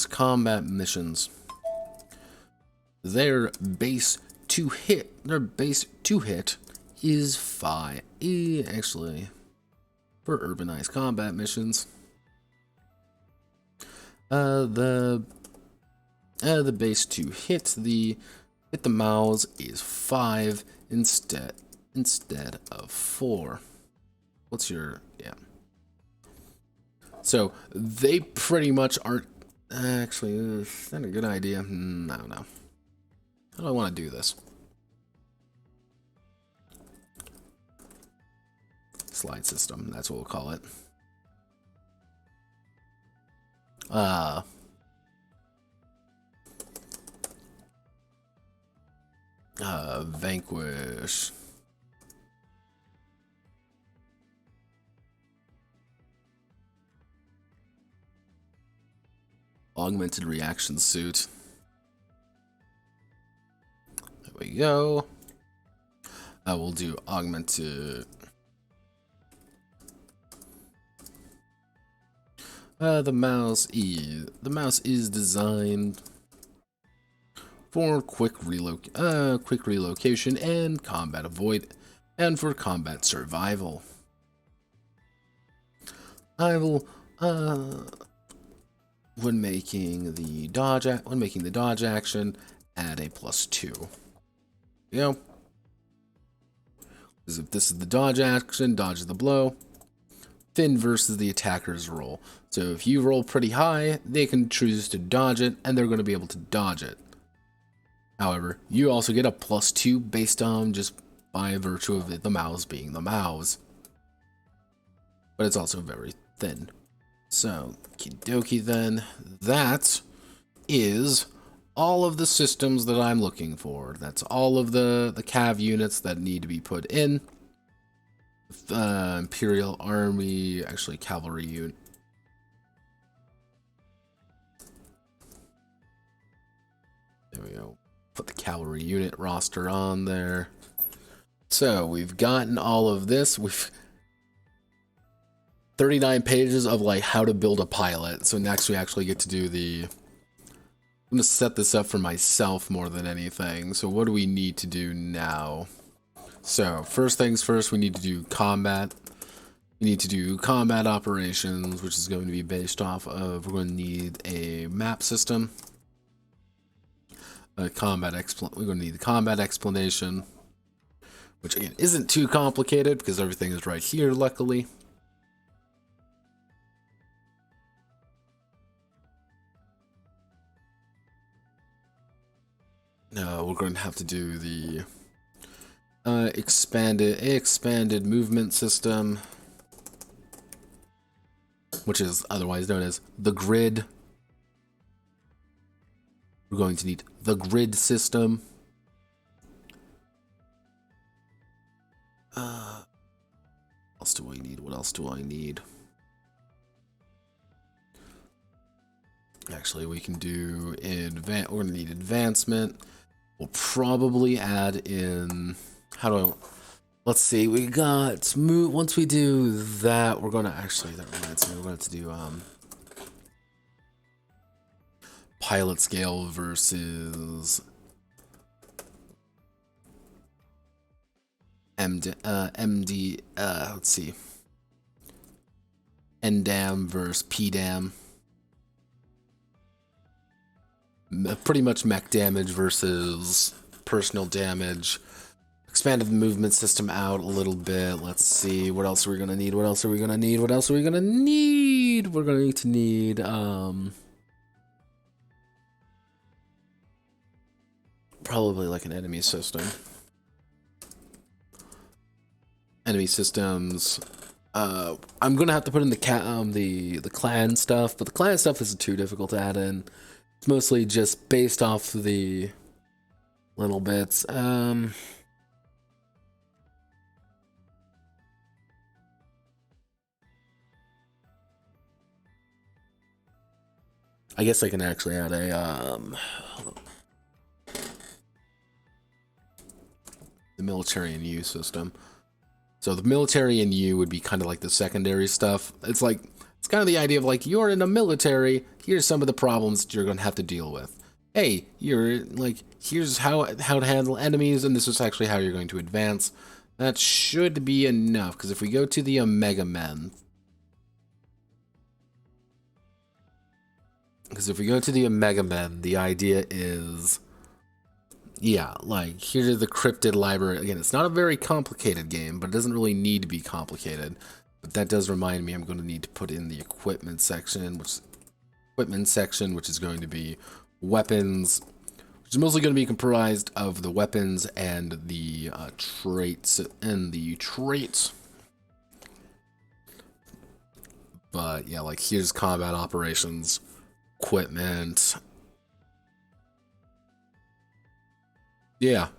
combat missions. Their base to hit is 5. Actually, for urbanized combat missions, the base to hit the mouse is 5 instead of 4. What's your... Yeah. So they pretty much aren't... Actually, is that a good idea? I don't know. How do I want to do this? Slide system, that's what we'll call it. Vanquish. augmented reaction suit. There we go. We'll do augmented. The mouse is designed for quick relocation and combat avoid, and for combat survival. I will when making the dodge action, add a +2. You know, because if this is the dodge action, dodge the blow. Fin versus the attacker's roll. So if you roll pretty high, they can choose to dodge it, and they're going to be able to dodge it. However, you also get a +2 based on just by virtue of the mouse being the mouse. But it's also very thin. So, okie then, that is all of the systems that I'm looking for. That's all of the cav units that need to be put in. Imperial Army, actually cavalry unit. There we go. Put the cavalry unit roster on there. So we've gotten all of this. We've 39 pages of like how to build a pilot. So next we actually get to do the. I'm gonna set this up for myself more than anything. So what do we need to do now? So first things first, we need to do combat. We need to do combat operations, which is going to be based off of, we're going to need a map system. We're going to need the combat explanation, which again isn't too complicated because everything is right here, luckily. No, we're going to have to do the expanded movement system, which is otherwise known as the grid. We're going to need the grid system. What else do I need? What else do I need? Actually, we can do we're going to need advancement. We'll probably add in. Let's see, we got once we do that, we're gonna that reminds me, we're going to do pilot scale versus let's see, NDAM versus PDAM. Pretty much mech damage versus personal damage. Expanded the movement system out a little bit. Let's see, what else are we gonna need? What else are we gonna need? What else are we gonna need? We're going to need probably like an enemy system. Enemy systems. I'm gonna have to put in the clan stuff, but the clan stuff isn't too difficult to add in. It's mostly just based off the little bits. I guess I can actually add a the military and U system. So the military and U would be kind of like the secondary stuff. It's kind of the idea of like, you're in the military, here's some of the problems that you're going to have to deal with. Hey, here's how to handle enemies, and this is actually how you're going to advance. That should be enough, because if we go to the Omega Men, the idea is, yeah, like, here's the cryptid library. Again, it's not a very complicated game, but it doesn't really need to be complicated. But that does remind me I'm going to need to put in the equipment section, which is going to be weapons, which is mostly going to be comprised of the weapons and the traits. But yeah, like, here's combat operations, equipment. Yeah.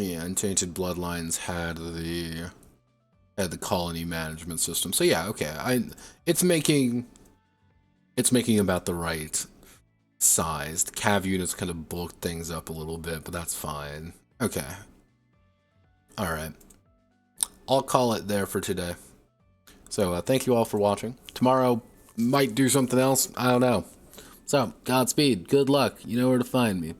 Yeah, Untainted Bloodlines had the colony management system. So yeah, okay. It's making about the right size. The cav units kind of bulked things up a little bit, but that's fine. Okay. Alright. I'll call it there for today. So thank you all for watching. Tomorrow might do something else. I don't know. So, Godspeed. Good luck. You know where to find me.